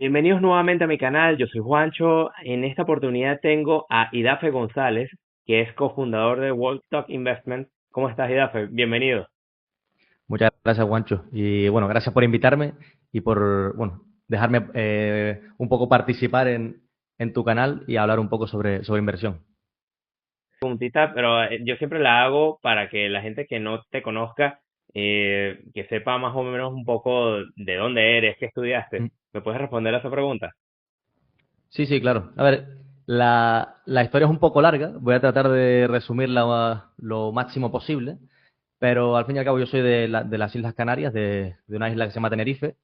Bienvenidos nuevamente a mi canal, yo soy Juancho. En esta oportunidad tengo a Idafe González, que es cofundador de Stock Investment. ¿Cómo estás, Idafe? Bienvenido. Muchas gracias, Juancho. Y bueno, gracias por invitarme y por, bueno, dejarme un poco participar en tu canal y hablar un poco sobre inversión. Puntita, pero yo siempre la hago para que la gente que no te conozca, que sepa más o menos un poco de dónde eres, qué estudiaste. Mm. ¿Me puedes responder a esa pregunta? Sí, sí, claro. A ver, la historia es un poco larga. Voy a tratar de resumirla lo máximo posible. Pero al fin y al cabo yo soy de las Islas Canarias, de una isla que se llama Tenerife.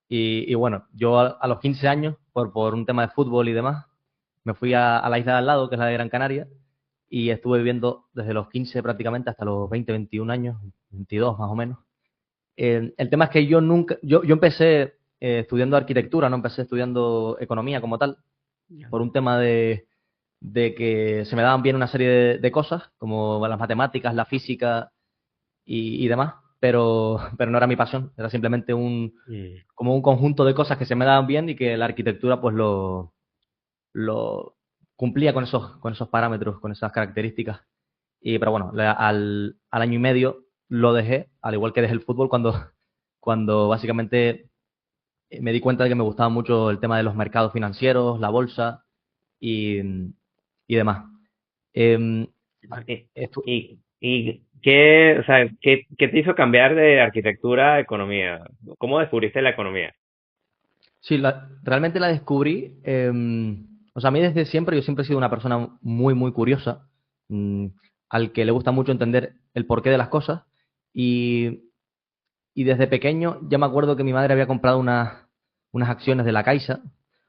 Y bueno, yo a los 15 años, por un tema de fútbol y demás, me fui a la isla de al lado, que es la de Gran Canaria, y estuve viviendo desde los 15 prácticamente hasta los 20, 21 años, 22 más o menos. El tema es que yo empecé estudiando arquitectura, no empecé estudiando economía como tal, Ya. por un tema de que se me daban bien una serie de cosas, como las matemáticas, la física y demás, pero no era mi pasión, era simplemente Mm. como un conjunto de cosas que se me daban bien y que la arquitectura pues lo cumplía con esos parámetros, con esas características. Pero bueno, al año y medio lo dejé, al igual que dejé el fútbol cuando básicamente me di cuenta de que me gustaba mucho el tema de los mercados financieros, la bolsa y, y demás. Eh, ¿Y, estu- y qué, o sea, qué te hizo cambiar de arquitectura a economía? ¿Cómo descubriste la economía? sí, realmente la descubrí. O sea, a mí desde siempre, yo siempre he sido una persona muy, muy curiosa, mm, al que le gusta mucho entender el porqué de las cosas. Y, y desde pequeño ya me acuerdo que mi madre había comprado unas acciones de la Caixa,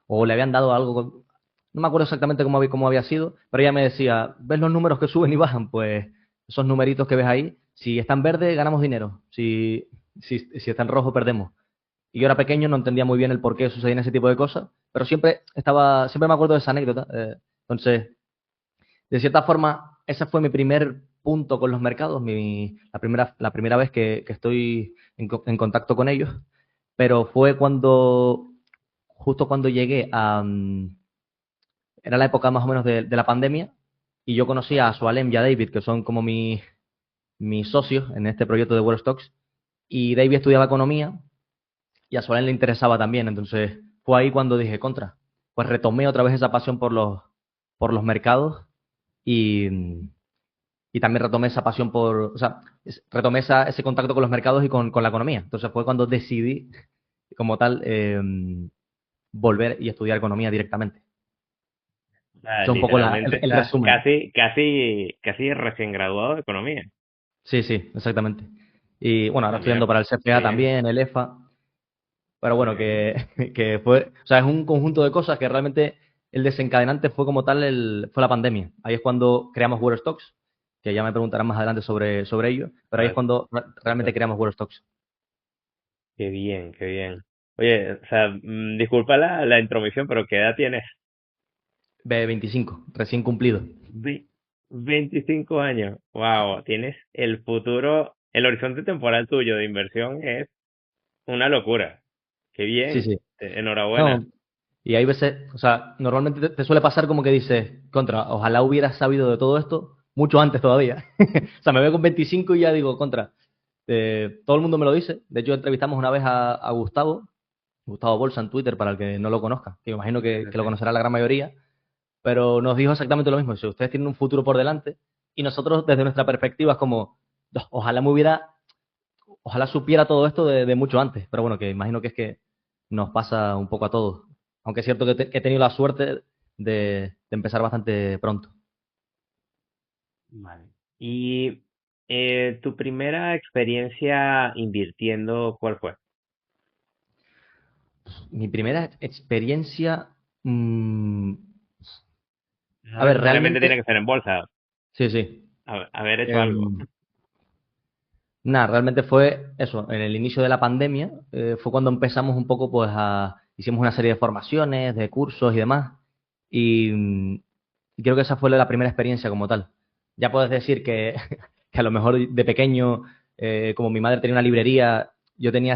o le habían dado algo, no me acuerdo exactamente cómo había sido, pero ella me decía, ¿ves los números que suben y bajan? Pues esos numeritos que ves ahí, si están verdes, ganamos dinero. Si están rojos, perdemos. Y yo era pequeño, no entendía muy bien el por qué sucedían ese tipo de cosas, pero siempre me acuerdo de esa anécdota. Entonces, de cierta forma, ese fue mi primer punto con los mercados, la primera vez que estoy en contacto con ellos, pero fue justo cuando llegué era la época más o menos de la pandemia, y yo conocí a Sualem y a David, que son como mis socios en este proyecto de World Stocks, y David estudiaba economía y a Suelen le interesaba también. Entonces fue ahí cuando dije, contra, pues retomé otra vez esa pasión por los mercados y, y también retomé esa pasión o sea, retomé ese contacto con los mercados y con la economía. Entonces fue cuando decidí, como tal, volver y estudiar economía directamente. Ah, Eso es un poco literalmente el estás resumen. casi recién graduado de economía. Sí, sí, exactamente. Y bueno, ahora Ah, estudiando mira, para el qué CFA bien. también, el EFA. Pero bueno, Okay. que fue, o sea, es un conjunto de cosas que realmente el desencadenante fue como tal, fue la pandemia. Ahí es cuando creamos World Stocks, que ya me preguntarán más adelante sobre ello, pero ahí es Ah, cuando realmente súper. creamos World Stocks. Qué bien, qué bien. Oye, o sea, disculpa la intromisión, pero ¿qué edad tienes? B25 recién cumplido. Ve- 25 años. Wow, tienes el futuro, el horizonte temporal tuyo de inversión es una locura. Qué Sí, bien. sí. Enhorabuena. No, y hay veces, o sea, normalmente te suele pasar como que dices, ojalá hubiera sabido de todo esto mucho antes todavía. O sea, me veo con 25 y ya digo, todo el mundo me lo dice. De hecho, entrevistamos una vez a Gustavo Bolsa en Twitter, para el que no lo conozca, que me imagino que lo conocerá la gran mayoría, pero nos dijo exactamente lo mismo. Si ustedes tienen un futuro por delante, y nosotros desde nuestra perspectiva es como, "No, ojalá supiera todo esto de mucho antes", pero bueno, que imagino que es que nos pasa un poco a todos. Aunque es cierto que he tenido la suerte de empezar bastante pronto. Vale. Y tu primera experiencia invirtiendo, ¿cuál fue? Mi primera experiencia, mm, a No ver, necesariamente tiene realmente, que ser en bolsa, sí, sí. haber hecho algo. Em, Nada, realmente fue eso, en el inicio de la pandemia, fue cuando empezamos un poco, pues, hicimos una serie de formaciones, de cursos y demás, y creo que esa fue la primera experiencia como tal. Ya puedes decir que, que a lo mejor de pequeño, como mi madre tenía una librería, yo tenía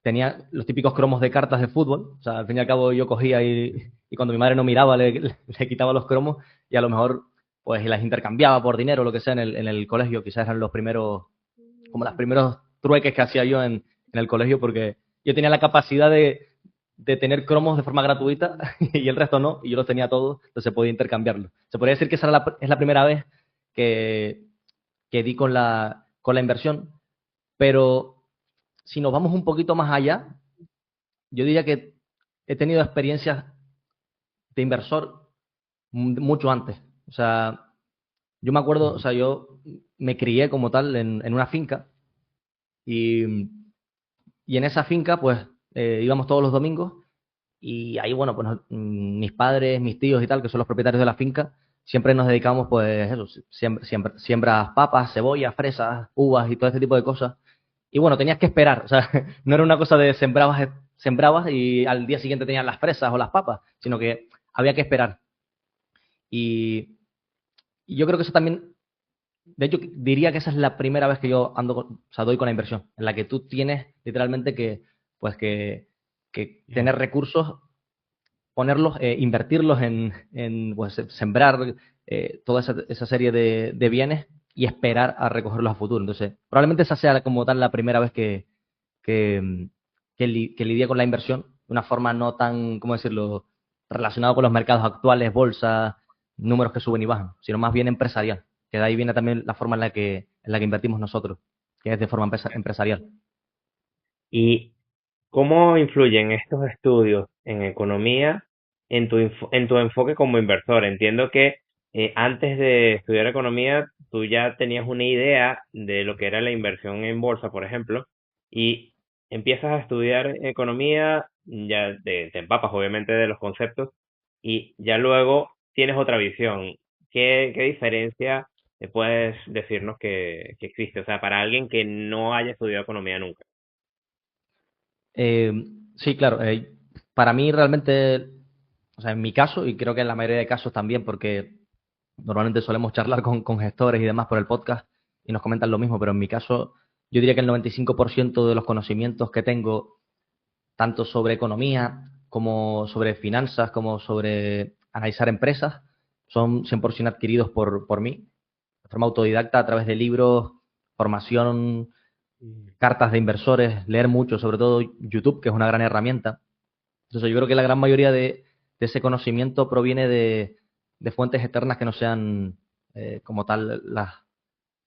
tenía los típicos cromos de cartas de fútbol. O sea, al fin y al cabo yo cogía y cuando mi madre no miraba le quitaba los cromos y a lo mejor pues las intercambiaba por dinero o lo que sea en el colegio. Quizás eran los primeros, como los primeros trueques que hacía yo en el colegio porque yo tenía la capacidad de tener cromos de forma gratuita y el resto no, y yo los tenía todos, entonces podía intercambiarlos. Se podría decir que esa era es la primera vez que, que di con la inversión, pero si nos vamos un poquito más allá, yo diría que he tenido experiencias de inversor mucho antes. O sea, yo me acuerdo, o sea, yo me crié como tal en una finca y, y en esa finca, pues, íbamos todos los domingos y ahí, bueno, pues mis padres, mis tíos y tal, que son los propietarios de la finca, siempre nos dedicamos, pues, eso, siembras papas, cebollas, fresas, uvas y todo ese tipo de cosas. Y bueno, tenías que esperar, o sea, no era una cosa de sembrabas y al día siguiente tenías las fresas o las papas, sino que había que esperar. Y, y yo creo que eso también, de hecho, diría que esa es la primera vez que yo ando, o sea, doy con la inversión, en la que tú tienes literalmente que, pues que tener recursos, ponerlos, invertirlos en pues, sembrar toda esa serie de bienes y esperar a recogerlos a futuro. Entonces, probablemente esa sea como tal la primera vez que, que lidié con la inversión de una forma no tan, ¿cómo decirlo?, relacionada con los mercados actuales, bolsa, números que suben y bajan, sino más bien empresarial, que de ahí viene también la forma en la que invertimos nosotros, que es de forma empresarial. ¿Y cómo influyen estos estudios en economía en tu enfoque como inversor? Entiendo que antes de estudiar economía, tú ya tenías una idea de lo que era la inversión en bolsa, por ejemplo, y empiezas a estudiar economía, ya te empapas obviamente de los conceptos, y ya luego tienes otra visión. ¿Qué diferencia puedes decirnos que existe? O sea, para alguien que no haya estudiado economía nunca. Eh, sí, claro, para mí realmente, o sea, en mi caso, y creo que en la mayoría de casos también, porque normalmente solemos charlar con gestores y demás por el podcast y nos comentan lo mismo, pero en mi caso yo diría que el 95% de los conocimientos que tengo, tanto sobre economía como sobre finanzas, como sobre analizar empresas, son 100% adquiridos por mí, de forma autodidacta, a través de libros, formación, cartas de inversores, leer mucho, sobre todo YouTube, que es una gran herramienta. Entonces yo creo que la gran mayoría de ese conocimiento proviene de fuentes externas que no sean como tal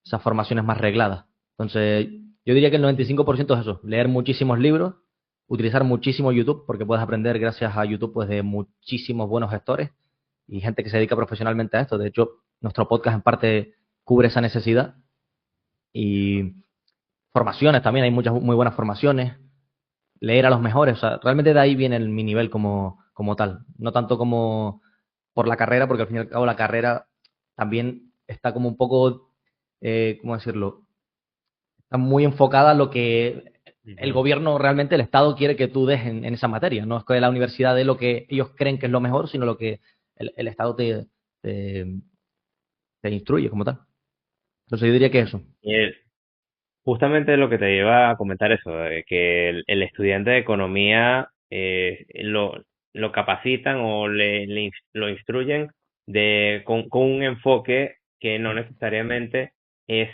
esas formaciones más regladas. Entonces yo diría que el 95% es eso, leer muchísimos libros, utilizar muchísimo YouTube, porque puedes aprender gracias a YouTube pues de muchísimos buenos gestores y gente que se dedica profesionalmente a esto. De hecho, nuestro podcast en parte cubre esa necesidad y formaciones también, hay muchas muy buenas formaciones, leer a los mejores, o sea, realmente de ahí viene mi nivel como tal, no tanto como por la carrera, porque al fin y al cabo la carrera también está como un poco, ¿cómo decirlo? Está muy enfocada a lo que el Ujú. gobierno realmente, el Estado quiere que tú des en esa materia, no es que la universidad dé lo que ellos creen que es lo mejor, sino lo que el Estado te, te instruye como tal. Entonces yo diría que eso. Y justamente lo que te lleva a comentar eso, que el estudiante de economía lo capacitan o lo instruyen con un enfoque que no necesariamente es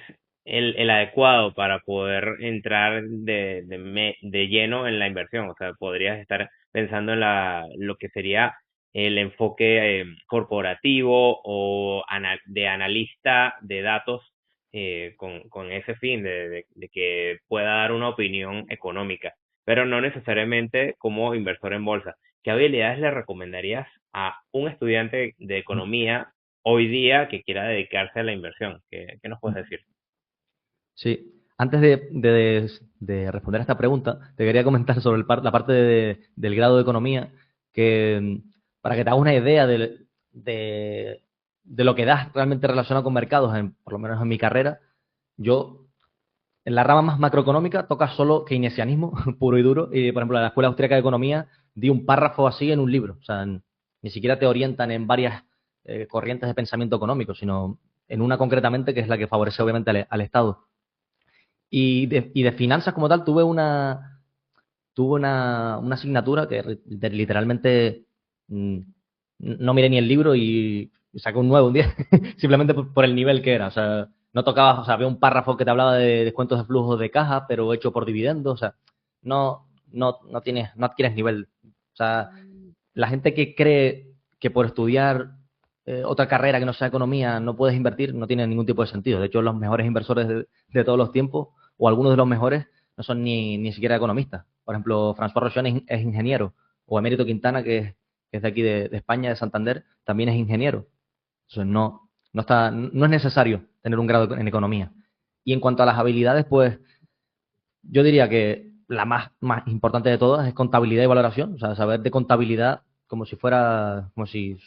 el adecuado para poder entrar de lleno en la inversión. O sea, podrías estar pensando en lo que sería el enfoque corporativo o de analista de datos con ese fin de que pueda dar una opinión económica, pero no necesariamente como inversor en bolsa. ¿Qué habilidades le recomendarías a un estudiante de economía hoy día que quiera dedicarse a la inversión? ¿Qué nos puedes decir? Sí, antes de responder a esta pregunta, te quería comentar sobre la parte del grado de economía, que para que te hagas una idea de lo que das realmente relacionado con mercados, por lo menos en mi carrera, yo en la rama más macroeconómica toca solo keynesianismo puro y duro, y por ejemplo en la Escuela Austríaca de Economía di un párrafo así en un libro, o sea, ni siquiera te orientan en varias corrientes de pensamiento económico, sino en una concretamente que es la que favorece obviamente al Estado. Y de finanzas como tal, tuve una asignatura que literalmente mm, no miré ni el libro y saqué un 9 un día, simplemente por el nivel que era. O sea, no tocaba, o sea, había un párrafo que te hablaba de descuentos de flujos de caja, pero hecho por dividendos. O sea, no adquieres nivel. O sea, la gente que cree que por estudiar otra carrera que no sea economía no puedes invertir, no tiene ningún tipo de sentido. De hecho, los mejores inversores de todos los tiempos, o algunos de los mejores, no son ni siquiera economistas. Por ejemplo, François Rochon es ingeniero, o Emérito Quintana, que es de aquí de España, de Santander, también es ingeniero. Entonces, no es necesario tener un grado en economía. Y en cuanto a las habilidades, pues yo diría que la más importante de todas es contabilidad y valoración. O sea, saber de contabilidad como si fuera, como si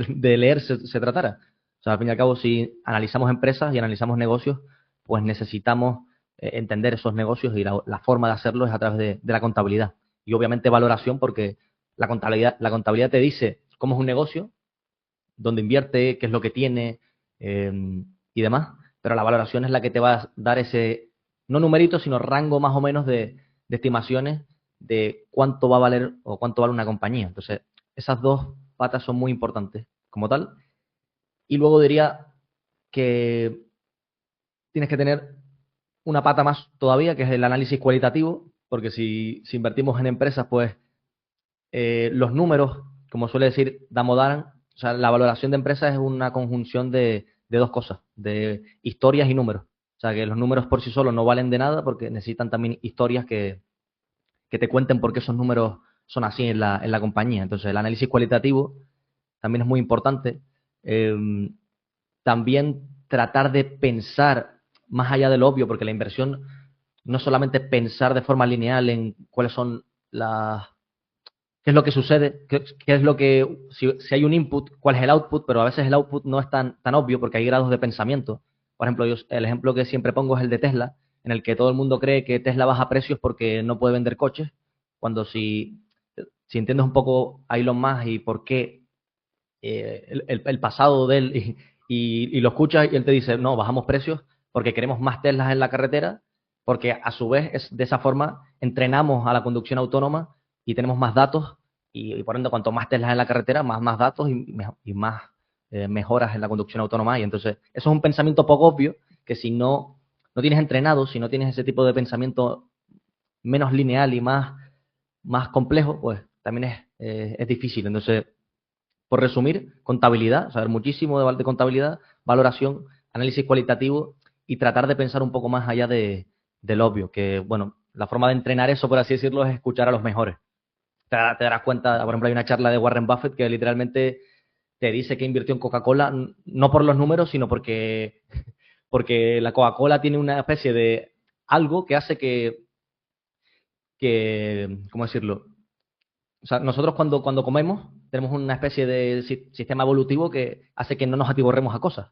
de leer se tratara. O sea, al fin y al cabo, si analizamos empresas y analizamos negocios, pues necesitamos entender esos negocios y la forma de hacerlo es a través de la contabilidad. Y obviamente valoración porque la contabilidad te dice cómo es un negocio, dónde invierte, qué es lo que tiene eh, y demás, pero la valoración es la que te va a dar ese, no numerito, sino rango más o menos de estimaciones de cuánto va a valer o cuánto vale una compañía. Entonces, esas dos patas son muy importantes como tal. Y luego diría que tienes que tener una pata más todavía, que es el análisis cualitativo, porque si invertimos en empresas, pues los números, como suele decir Damodaran, o sea, la valoración de empresas es una conjunción de dos cosas, de historias y números. O sea, que los números por sí solos no valen de nada porque necesitan también historias que te cuenten por qué esos números son así en la compañía. Entonces, el análisis cualitativo también es muy importante. Eh, También tratar de pensar más allá del obvio, porque la inversión no es solamente pensar de forma lineal en cuáles son las qué es lo que sucede, qué es lo que, si hay un input, cuál es el output, pero a veces el output no es tan obvio porque hay grados de pensamiento. Por ejemplo, el ejemplo que siempre pongo es el de Tesla, en el que todo el mundo cree que Tesla baja precios porque no puede vender coches, cuando si entiendes un poco a Elon Musk y por qué el pasado de él y lo escuchas y él te dice, no, bajamos precios porque queremos más Teslas en la carretera, porque a su vez de esa forma entrenamos a la conducción autónoma y tenemos más datos y por ende cuanto más Teslas en la carretera, más datos y más mejoras en la conducción autónoma. Y entonces eso es un pensamiento poco obvio que si no tienes entrenado, si no tienes ese tipo de pensamiento menos lineal y más complejo, pues también es difícil. Entonces, por resumir, contabilidad, saber muchísimo de contabilidad, valoración, análisis cualitativo y tratar de pensar un poco más allá del obvio, que bueno, la forma de entrenar eso, por así decirlo, es escuchar a los mejores. Te darás cuenta, por ejemplo, hay una charla de Warren Buffett que literalmente te dice que invirtió en Coca-Cola, no por los números, sino porque la Coca-Cola tiene una especie de algo que hace ¿cómo decirlo? O sea, nosotros cuando comemos tenemos una especie de sistema evolutivo que hace que no nos atiborremos a cosas.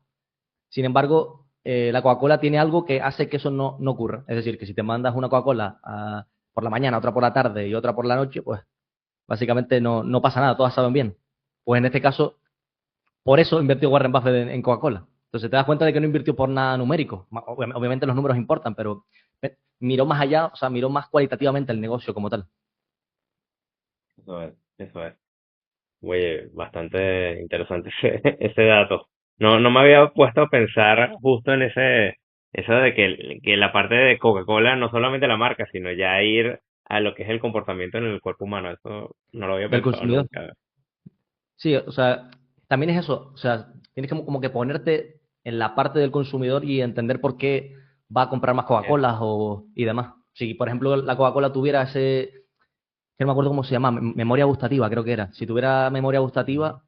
Sin embargo, la Coca-Cola tiene algo que hace que eso no ocurra. Es decir, que si te mandas una Coca-Cola por la mañana, otra por la tarde y otra por la noche, pues básicamente no pasa nada, todas saben bien. Pues en este caso, por eso invirtió Warren Buffett en Coca-Cola. Entonces te das cuenta de que no invirtió por nada numérico. Obviamente los números importan, pero miró más allá, o sea, miró más cualitativamente el negocio como tal. Eso es, eso es. Oye, bastante interesante ese dato. No me había puesto a pensar justo en eso de que la parte de Coca-Cola, no solamente la marca, sino ya ir a lo que es el comportamiento en el cuerpo humano. Eso no lo había Del pensado consumidor. nunca. Sí, o sea, también es eso, o sea, tienes como que ponerte en la parte del consumidor y entender por qué va a comprar más Bien. Coca-Cola y demás. Si, por ejemplo, la Coca-Cola tuviera que no me acuerdo cómo se llama, memoria gustativa, creo que era. Si tuviera memoria gustativa,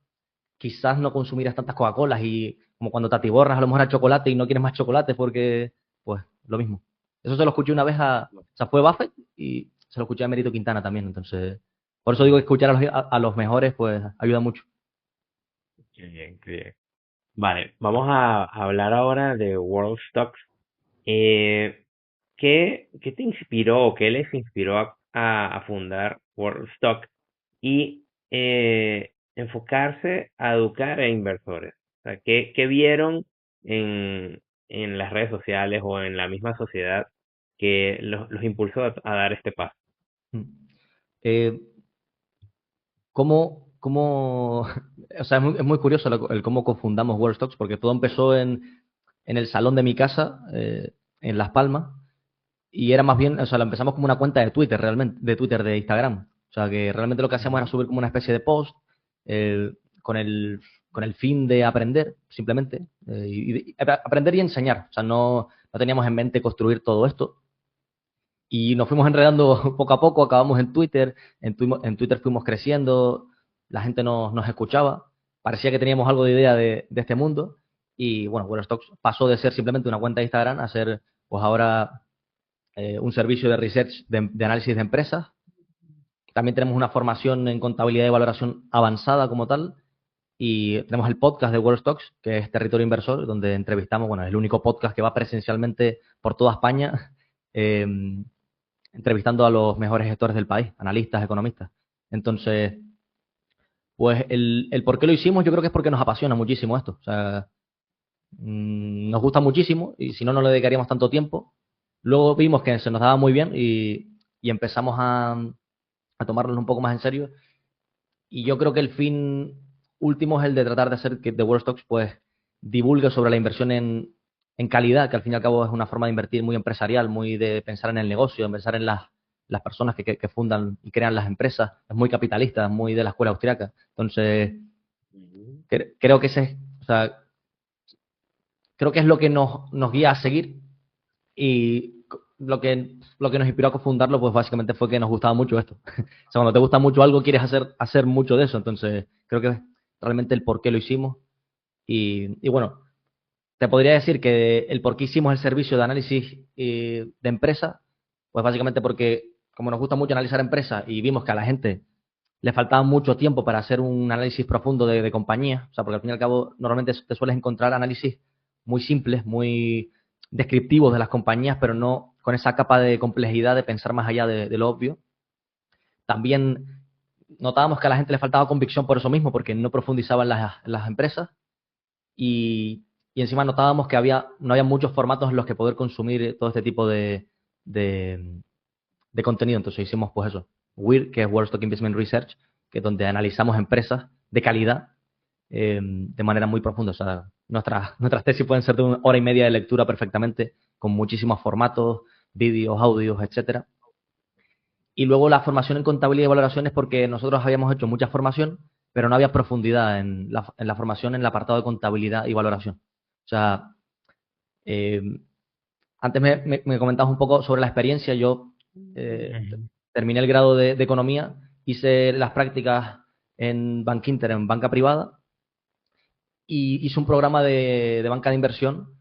quizás no consumieras tantas Coca-Colas y como cuando te atiborras a lo mejor a chocolate y no quieres más chocolate porque, pues, lo mismo. Eso se lo escuché una vez o sea, fue Buffett y se lo escuché a Merito Quintana también, entonces, por eso digo que escuchar a los mejores, pues, ayuda mucho. Qué bien, qué bien. Vale, vamos a hablar ahora de World Stocks. Eh, ¿qué te inspiró o qué les inspiró a fundar World Stock y enfocarse a educar a inversores? O sea, ¿qué vieron en las redes sociales o en la misma sociedad que los impulsó a dar este paso? Mm. Eh, ¿Cómo, o sea, es muy curioso el cómo confundamos World Stocks, porque todo empezó en el salón de mi casa, en Las Palmas, y era más bien, o sea, lo empezamos como una cuenta de Twitter, realmente, de Twitter, de Instagram. O sea, que realmente lo que hacíamos era Ujú. subir como una especie de post eh, con el, con el fin de aprender, simplemente, aprender y enseñar. O sea, no teníamos en mente construir todo esto. Y nos fuimos enredando poco a poco, acabamos en Twitter, en Twitter fuimos creciendo, la gente nos escuchaba, parecía que teníamos algo de idea de este mundo. Y bueno, Bueno Stocks pasó de ser simplemente una cuenta de Instagram a ser, pues ahora, un servicio de research de análisis de empresas. También tenemos una formación en contabilidad y valoración avanzada como tal. Y tenemos el podcast de World Stocks, que es Territorio Inversor, donde entrevistamos, bueno, es el único podcast que va presencialmente por toda España, eh, entrevistando a los mejores gestores del país, analistas, economistas. Entonces, pues el por qué lo hicimos, yo creo que es porque nos apasiona muchísimo esto. O sea, nos gusta muchísimo y si no, no le dedicaríamos tanto tiempo. Luego vimos que se nos daba muy bien y empezamos a tomárnoslo un poco más en serio. Y yo creo que el fin último es el de tratar de hacer que The World Stocks pues divulgue sobre la inversión en calidad, que al fin y al cabo es una forma de invertir muy empresarial, muy de pensar en el negocio, de pensar en las personas que fundan y crean las empresas. Es muy capitalista, es muy de la escuela austriaca. Entonces, Ujú. creo que o sea, creo que es lo que nos guía a seguir y lo que nos inspiró a cofundarlo, pues básicamente fue que nos gustaba mucho esto. O sea, cuando te gusta mucho algo, quieres hacer mucho de eso. Entonces, creo que es realmente el por qué lo hicimos. Y bueno, te podría decir que el por qué hicimos el servicio de análisis de empresa, pues básicamente porque como nos gusta mucho analizar empresas y vimos que a la gente le faltaba mucho tiempo para hacer un análisis profundo de compañía, o sea, porque al fin y al cabo normalmente te sueles encontrar análisis muy simples, muy descriptivos de las compañías, pero no con esa capa de complejidad de pensar más allá de lo obvio. También notábamos que a la gente le faltaba convicción por eso mismo, porque no profundizaba en las empresas y encima notábamos que no había muchos formatos en los que poder consumir todo este tipo de, de contenido. Entonces hicimos pues eso, WIR, que es World Stock Investment Research, que es donde analizamos empresas de calidad de manera muy profunda. O sea, nuestras tesis pueden ser de 1 hora y media de lectura perfectamente, con muchísimos formatos, vídeos, audios, etcétera. Y luego la formación en contabilidad y valoración es porque nosotros habíamos hecho mucha formación, pero no había profundidad en la formación en el apartado de contabilidad y valoración. O sea, eh, antes me comentabas un poco sobre la experiencia. Yo Ujú. terminé el grado de economía, hice las prácticas en Bankinter, en banca privada, y hice un programa de banca de inversión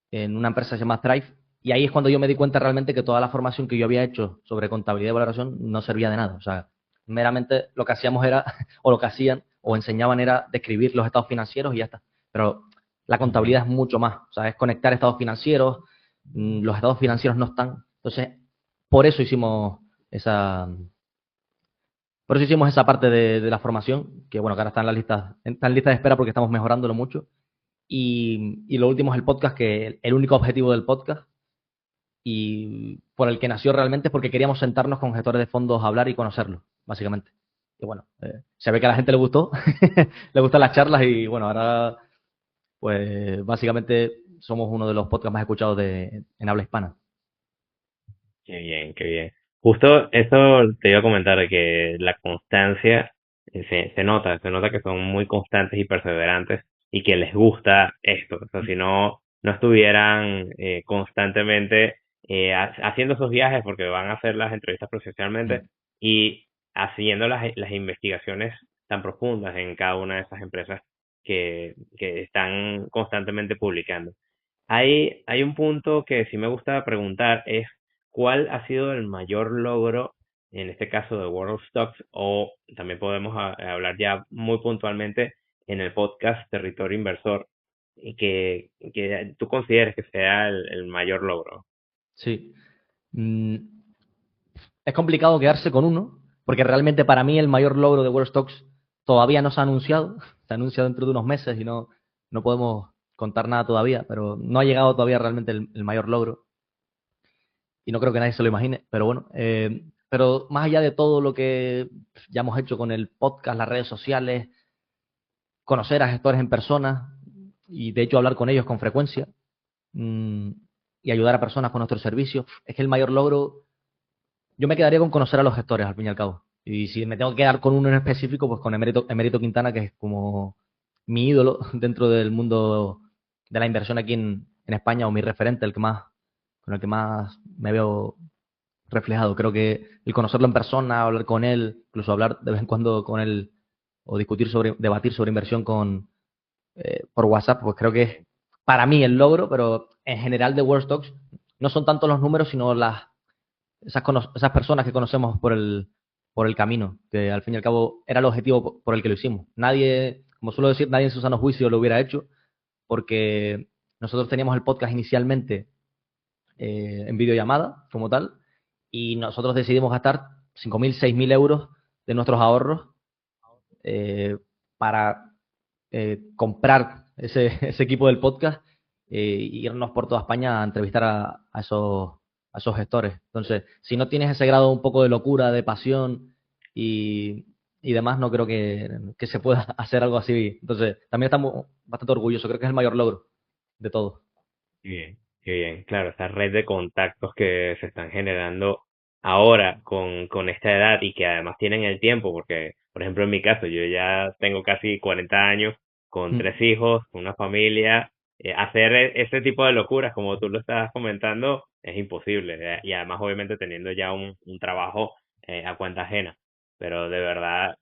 en una empresa que se llama Thrive. Y ahí es cuando yo me di cuenta realmente que toda la formación que yo había hecho sobre contabilidad y valoración no servía de nada. O sea, meramente lo que hacíamos era, o lo que hacían, o enseñaban era describir los estados financieros y ya está. Pero la Ujú. contabilidad es mucho más. O sea, es conectar estados financieros, los estados financieros no están. Entonces, por eso hicimos esa, por eso hicimos esa parte de la formación, que bueno, que ahora está en lista de espera porque estamos mejorándolo mucho. Y lo último es el podcast, que el único objetivo del podcast y por el que nació realmente es porque queríamos sentarnos con gestores de fondos a hablar y conocerlos, básicamente. Y bueno, se ve que a la gente le gustó, le gustan las charlas y bueno, ahora pues básicamente somos uno de los podcasts más escuchados en habla hispana. Qué bien, qué bien. Justo eso te iba a comentar, de que la constancia se nota que son muy constantes y perseverantes y que les gusta esto. O sea, si no, no estuvieran constantemente haciendo esos viajes porque van a hacer las entrevistas presencialmente Mm. y haciendo las investigaciones tan profundas en cada una de esas empresas que están constantemente publicando. Hay un punto que sí me gusta preguntar, es ¿cuál ha sido el mayor logro, en este caso de World of Stocks, o también podemos hablar ya muy puntualmente en el podcast Territorio Inversor, y que tú consideres que sea el mayor logro? Sí. Mm, es complicado quedarse con uno, porque realmente para mí el mayor logro de World Stocks todavía no se ha anunciado. Se anuncia dentro de unos meses y no podemos contar nada todavía, pero no ha llegado todavía realmente el mayor logro y no creo que nadie se lo imagine, pero bueno. Pero más allá de todo lo que ya hemos hecho con el podcast, las redes sociales, conocer a gestores en persona y de hecho hablar con ellos con frecuencia, mmm, y ayudar a personas con nuestros servicios, es que el mayor logro, yo me quedaría con conocer a los gestores al fin y al cabo. Y si me tengo que quedar con uno en específico, pues con Emérito Quintana, que es como mi ídolo dentro del mundo de la inversión aquí en España, o mi referente, el que más, con el que más me veo reflejado. Creo que el conocerlo en persona, hablar con él, incluso hablar de vez en cuando con él o debatir sobre inversión por WhatsApp, pues creo que es para mí el logro, pero en general de World Stocks no son tanto los números, sino esas personas que conocemos por el camino, que al fin y al cabo era el objetivo por el que lo hicimos. Nadie, como suelo decir, nadie en su sano juicio lo hubiera hecho, porque nosotros teníamos el podcast inicialmente en videollamada como tal, y nosotros decidimos gastar 5.000, 6.000 euros de nuestros ahorros para comprar ese equipo del podcast e irnos por toda España a entrevistar a esos gestores. Entonces, si no tienes ese grado un poco de locura, de pasión y demás, no creo que se pueda hacer algo así. Entonces, también estamos bastante orgullosos. Creo que es el mayor logro de todo. Qué bien, claro, esa red de contactos que se están generando ahora con esta edad y que además tienen el tiempo, porque, por ejemplo, en mi caso, yo ya tengo casi 40 años, con Mm. 3 hijos, una familia, hacer ese tipo de locuras, como tú lo estás comentando, es imposible, y además, obviamente, teniendo ya un trabajo a cuenta ajena. Pero de verdad,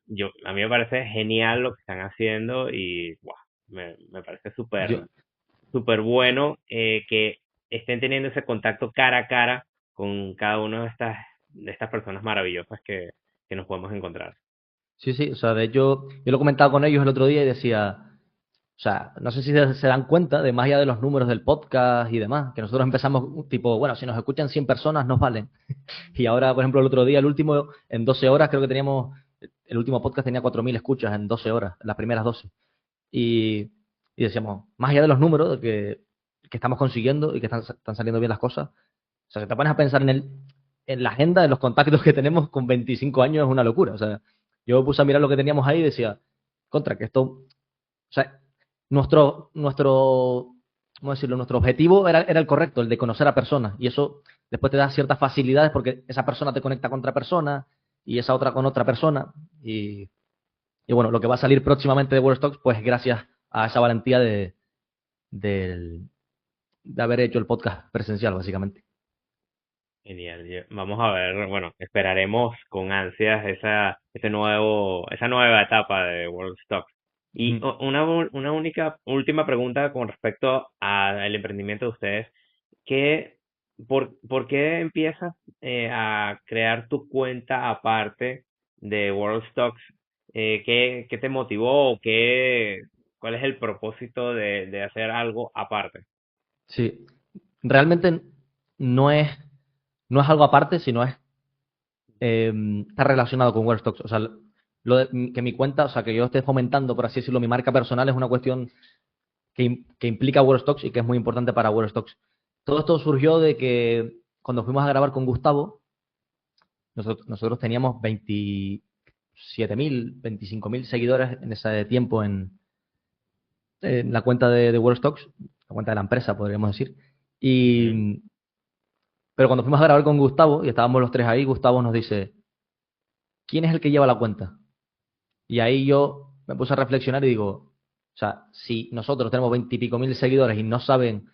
a mí me parece genial lo que están haciendo y, wow, me parece Yo, súper bueno que estén teniendo ese contacto cara a cara con cada una de estas personas maravillosas que nos podemos encontrar. sí, sí, o sea, de hecho, yo lo comentaba con ellos el otro día y decía, o sea, no sé si se dan cuenta de más allá de los números del podcast y demás, que nosotros empezamos tipo, bueno, si nos escuchan 100 personas nos valen. Y ahora, por ejemplo, el otro día, el último, en 12 horas, creo que el último podcast tenía 4.000 escuchas en 12 horas, las primeras 12. Y, y decíamos, más allá de los números que estamos consiguiendo y que están saliendo bien las cosas, o sea, si te pones a pensar en la agenda de los contactos que tenemos con 25 años es una locura. O sea, yo me puse a mirar lo que teníamos ahí y decía, contra, que esto, o sea, nuestro, ¿cómo decirlo? Nuestro objetivo era el correcto, el de conocer a personas. Y eso después te da ciertas facilidades porque esa persona te conecta con otra persona y esa otra con otra persona. Y bueno, lo que va a salir próximamente de World Stocks, pues gracias a esa valentía del- de haber hecho el podcast presencial, básicamente. Genial. Vamos a ver, bueno, esperaremos con ansias esa nueva etapa de World Stock. Y Ujú. una única, última pregunta con respecto al emprendimiento de ustedes. ¿Qué, por qué empiezas a crear tu cuenta aparte de World Stocks? ¿Qué te motivó o cuál es el propósito de hacer algo aparte? Sí, realmente no es, no es algo aparte, sino está relacionado con World Stocks. O sea, que mi cuenta, o sea, que yo esté fomentando, por así decirlo, mi marca personal es una cuestión que implica World Stocks y que es muy importante para World Stocks. Todo esto surgió de que cuando fuimos a grabar con Gustavo, nosotros teníamos 27.000, 25.000 seguidores en ese tiempo en la cuenta de World Stocks, la cuenta de la empresa, podríamos decir. Ujú. Y, pero cuando fuimos a grabar con Gustavo y estábamos los tres ahí, Gustavo nos dice, ¿quién es el que lleva la cuenta? Y ahí yo me puse a reflexionar y digo, o sea, si nosotros tenemos 20 y pico mil seguidores y no saben,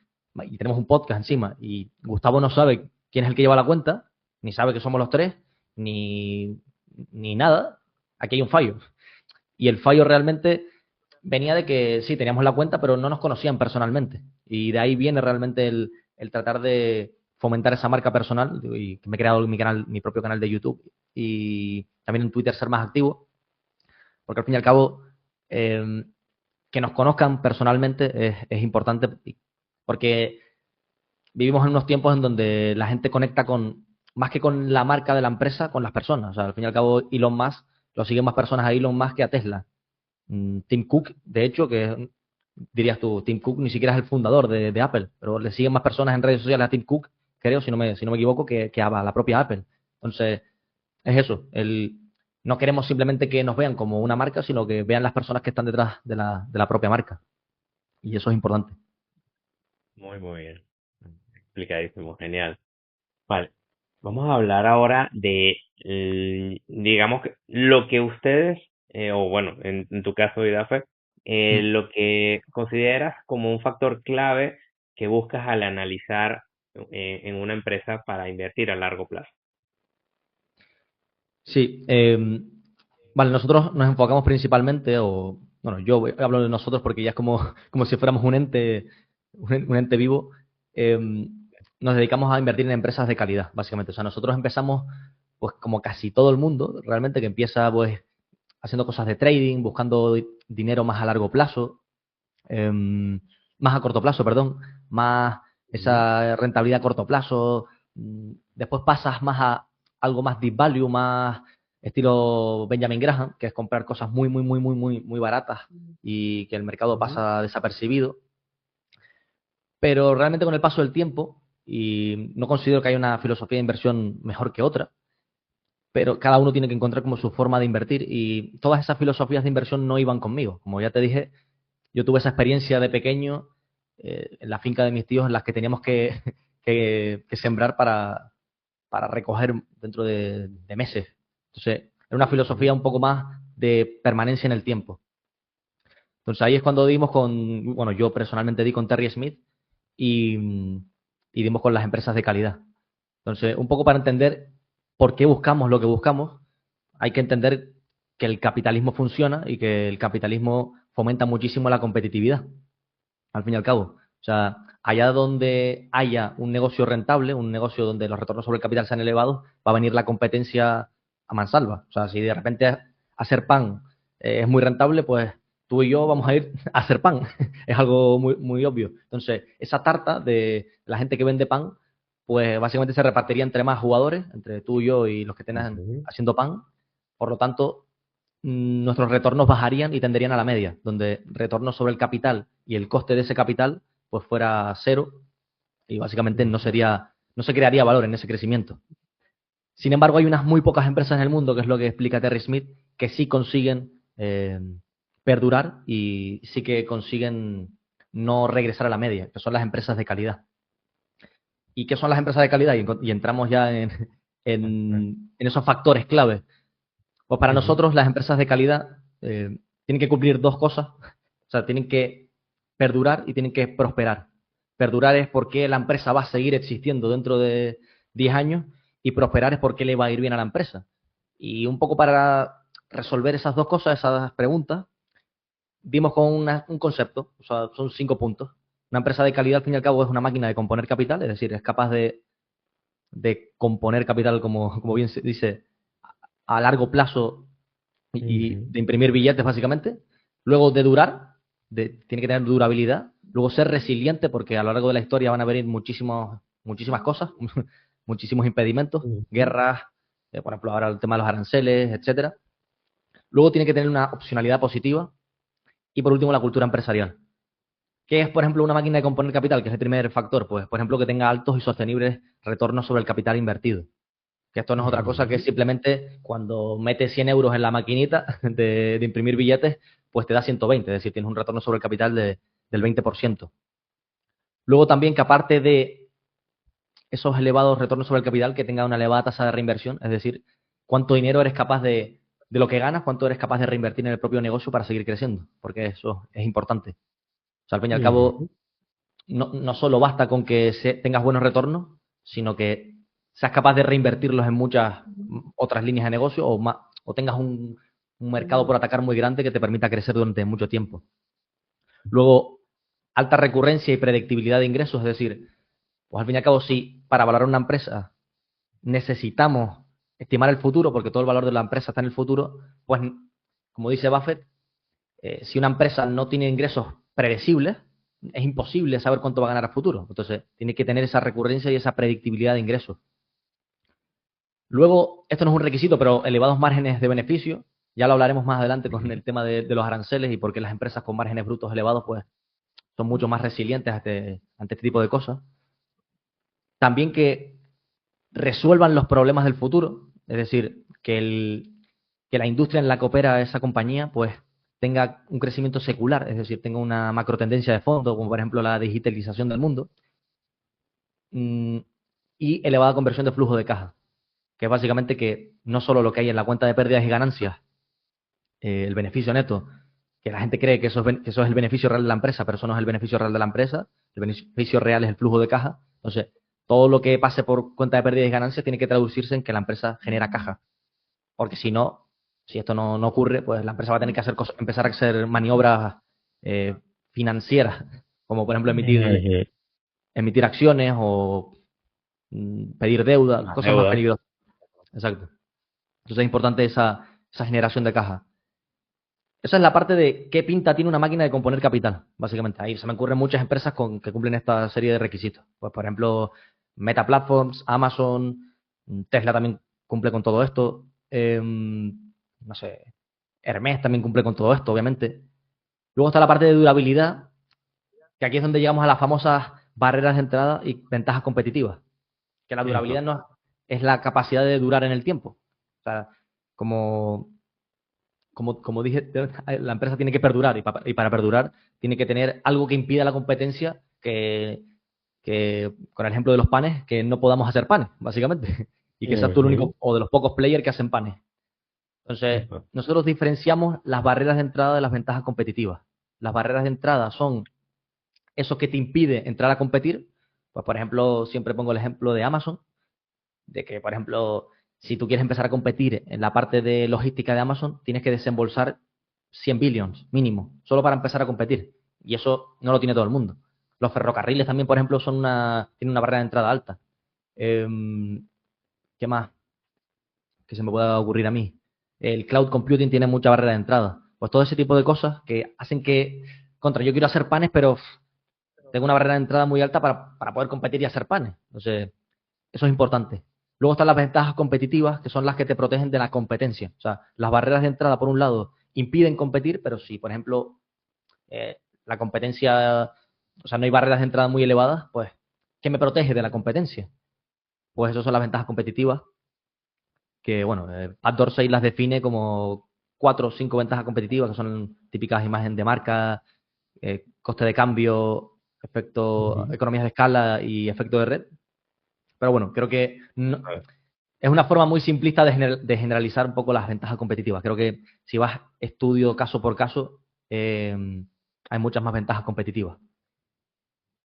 y tenemos un podcast encima, y Gustavo no sabe quién es el que lleva la cuenta, ni sabe que somos los tres, ni, ni nada, aquí hay un fallo. Y el fallo realmente venía de que sí, teníamos la cuenta, pero no nos conocían personalmente. Y de ahí viene realmente el tratar de fomentar esa marca personal y que me he creado mi canal, mi propio canal de YouTube y también en Twitter ser más activo, porque al fin y al cabo eh, que nos conozcan personalmente es importante porque vivimos en unos tiempos en donde la gente conecta más que con la marca de la empresa, con las personas. O sea, al fin y al cabo Elon Musk, lo siguen más personas a Elon Musk que a Tesla. Tim Cook, de hecho, dirías tú, Tim Cook ni siquiera es el fundador de Apple, pero le siguen más personas en redes sociales a Tim Cook, creo, si no me equivoco, que a la propia Apple. Entonces, es eso. No queremos simplemente que nos vean como una marca, sino que vean las personas que están detrás de la propia marca. Y eso es importante. Muy, muy bien. Explicadísimo, genial. Vale, vamos a hablar ahora de, digamos, que lo que ustedes, o bueno, en tu caso, Idafe, Mm. lo que consideras como un factor clave que buscas al analizar en una empresa para invertir a largo plazo. Sí, vale, nosotros nos enfocamos principalmente, o bueno, hablo de nosotros porque ya es como, como si fuéramos un ente vivo. Nos dedicamos a invertir en empresas de calidad, básicamente. O sea, nosotros empezamos, pues como casi todo el mundo, realmente, que empieza pues haciendo cosas de trading, buscando dinero más a largo plazo, más a corto plazo, perdón, más Ujú, esa rentabilidad a corto plazo. Después pasas más a algo más deep value, más estilo Benjamin Graham, que es comprar cosas muy baratas y que el mercado ujú, pasa desapercibido. Pero realmente con el paso del tiempo, y no considero que haya una filosofía de inversión mejor que otra, pero cada uno tiene que encontrar como su forma de invertir y todas esas filosofías de inversión no iban conmigo. Como ya te dije, yo tuve esa experiencia de pequeño en la finca de mis tíos en las que teníamos que sembrar para recoger dentro de meses. Entonces, era una filosofía ujú. un poco más de permanencia en el tiempo. Entonces, ahí es cuando dimos con, bueno, yo personalmente di con Terry Smith y dimos con las empresas de calidad. Entonces, un poco para entender por qué buscamos lo que buscamos, hay que entender que el capitalismo funciona y que el capitalismo fomenta muchísimo la competitividad, al fin y al cabo. O sea, allá donde haya un negocio rentable, un negocio donde los retornos sobre el capital sean elevados, va a venir la competencia a mansalva. O sea, si de repente hacer pan es muy rentable, pues tú y yo vamos a ir a hacer pan. Es algo muy obvio. Entonces, esa tarta de la gente que vende pan, pues básicamente se repartiría entre más jugadores, entre tú y yo y los que estén Ujú. haciendo pan. Por lo tanto, nuestros retornos bajarían y tenderían a la media, donde retorno sobre el capital y el coste de ese capital pues fuera cero y básicamente Ujú. no se crearía valor en ese crecimiento. Sin embargo, hay unas muy pocas empresas en el mundo, que es lo que explica Terry Smith, que sí consiguen perdurar y sí que consiguen no regresar a la media, que son las empresas de calidad. ¿Y qué son las empresas de calidad? Y entramos ya en esos factores clave. Pues para Ujú. nosotros las empresas de calidad tienen que cumplir dos cosas. O sea, tienen que perdurar y tienen que prosperar. Perdurar es porque la empresa va a seguir existiendo dentro de 10 años y prosperar es porque le va a ir bien a la empresa. Y un poco para resolver esas dos cosas, esas preguntas, dimos con un concepto, o sea, son 5 puntos. Una empresa de calidad, al fin y al cabo, es una máquina de componer capital, es decir, es capaz de componer capital, como bien se dice, a largo plazo y Ujú. de imprimir billetes básicamente. Luego de durar, tiene que tener durabilidad. Luego ser resiliente porque a lo largo de la historia van a venir muchísimas cosas, muchísimos impedimentos, Ujú. guerras, por ejemplo ahora el tema de los aranceles, etcétera. Luego tiene que tener una opcionalidad positiva y por último la cultura empresarial. ¿Qué es, por ejemplo, una máquina de componer capital? Que es el primer factor. Pues, por ejemplo, que tenga altos y sostenibles retornos sobre el capital invertido. Que esto no es otra cosa que Ujú. simplemente cuando metes 100 euros en la maquinita de imprimir billetes, pues te da 120, es decir, tienes un retorno sobre el capital del 20%. Luego también que aparte de esos elevados retornos sobre el capital, que tenga una elevada tasa de reinversión, es decir, cuánto dinero eres capaz de lo que ganas, cuánto eres capaz de reinvertir en el propio negocio para seguir creciendo, porque eso es importante. O sea, al fin y al Ujú. cabo, no solo basta con que tengas buenos retornos, sino que seas capaz de reinvertirlos en muchas otras líneas de negocio o tengas un mercado por atacar muy grande que te permita crecer durante mucho tiempo. Luego, alta recurrencia y predictibilidad de ingresos, es decir, pues al fin y al cabo, si para valorar una empresa necesitamos estimar el futuro, porque todo el valor de la empresa está en el futuro, pues como dice Buffett, si una empresa no tiene ingresos predecibles, es imposible saber cuánto va a ganar a futuro. Entonces, tiene que tener esa recurrencia y esa predictibilidad de ingresos. Luego, esto no es un requisito, pero elevados márgenes de beneficio. Ya lo hablaremos más adelante con el tema de los aranceles y por qué las empresas con márgenes brutos elevados pues, son mucho más resilientes ante este tipo de cosas. También que resuelvan los problemas del futuro, es decir, que, que la industria en la que opera esa compañía pues tenga un crecimiento secular, es decir, tenga una macro tendencia de fondo, como por ejemplo la digitalización del mundo, mm, y elevada conversión de flujo de caja, que es básicamente que no solo lo que hay en la cuenta de pérdidas y ganancias, el beneficio neto, que la gente cree que que eso es el beneficio real de la empresa, pero eso no es el beneficio real de la empresa, el beneficio real es el flujo de caja. Entonces, todo lo que pase por cuenta de pérdidas y ganancias tiene que traducirse en que la empresa genera caja, porque si no, si esto no ocurre, pues la empresa va a tener que hacer cosas, empezar a hacer maniobras eh, financieras, como por ejemplo Ujú. emitir acciones o pedir deuda, Más cosas más deuda. peligrosas. Exacto. Entonces es importante esa generación de caja. Esa es la parte de qué pinta tiene una máquina de componer capital, básicamente. Ahí se me ocurren muchas empresas que cumplen esta serie de requisitos. Pues, por ejemplo, Meta Platforms, Amazon, Tesla también cumple con todo esto. No sé, Hermes también cumple con todo esto, obviamente. Luego está la parte de durabilidad, que aquí es donde llegamos a las famosas barreras de entrada y ventajas competitivas. Que la durabilidad Eso. no es la capacidad de durar en el tiempo. O sea, como como dije, la empresa tiene que perdurar y para perdurar tiene que tener algo que impida la competencia con el ejemplo de los panes, que no podamos hacer panes, básicamente, y que seas tú el Ujú. único o de los pocos players que hacen panes. Entonces, Eso. nosotros diferenciamos las barreras de entrada de las ventajas competitivas. Las barreras de entrada son eso que te impide entrar a competir. Pues, por ejemplo, siempre pongo el ejemplo de Amazon, de que, por ejemplo, si tú quieres empezar a competir en la parte de logística de Amazon, tienes que desembolsar 100 billions mínimo, solo para empezar a competir. Y eso no lo tiene todo el mundo. Los ferrocarriles también, por ejemplo, tienen una barrera de entrada alta. Eh, ¿Qué más? Que se me pueda ocurrir a mí. El cloud computing tiene mucha barrera de entrada. Pues todo ese tipo de cosas que hacen que, yo quiero hacer panes, pero tengo una barrera de entrada muy alta para poder competir y hacer panes. Entonces, eso es importante. Luego están las ventajas competitivas, que son las que te protegen de la competencia. O sea, las barreras de entrada, por un lado, impiden competir, pero si, por ejemplo, la competencia, o sea, no hay barreras de entrada muy elevadas, pues, ¿qué me protege de la competencia? Pues esas son las ventajas competitivas, que, bueno, Pat Dorsey las define como 4 o 5 ventajas competitivas, que son típicas imagen de marca, coste de cambio, efecto, Ujú. economías de escala y efecto de red. Pero bueno, creo que A ver. es una forma muy simplista de generalizar un poco las ventajas competitivas. Creo que si vas estudio caso por caso, hay muchas más ventajas competitivas.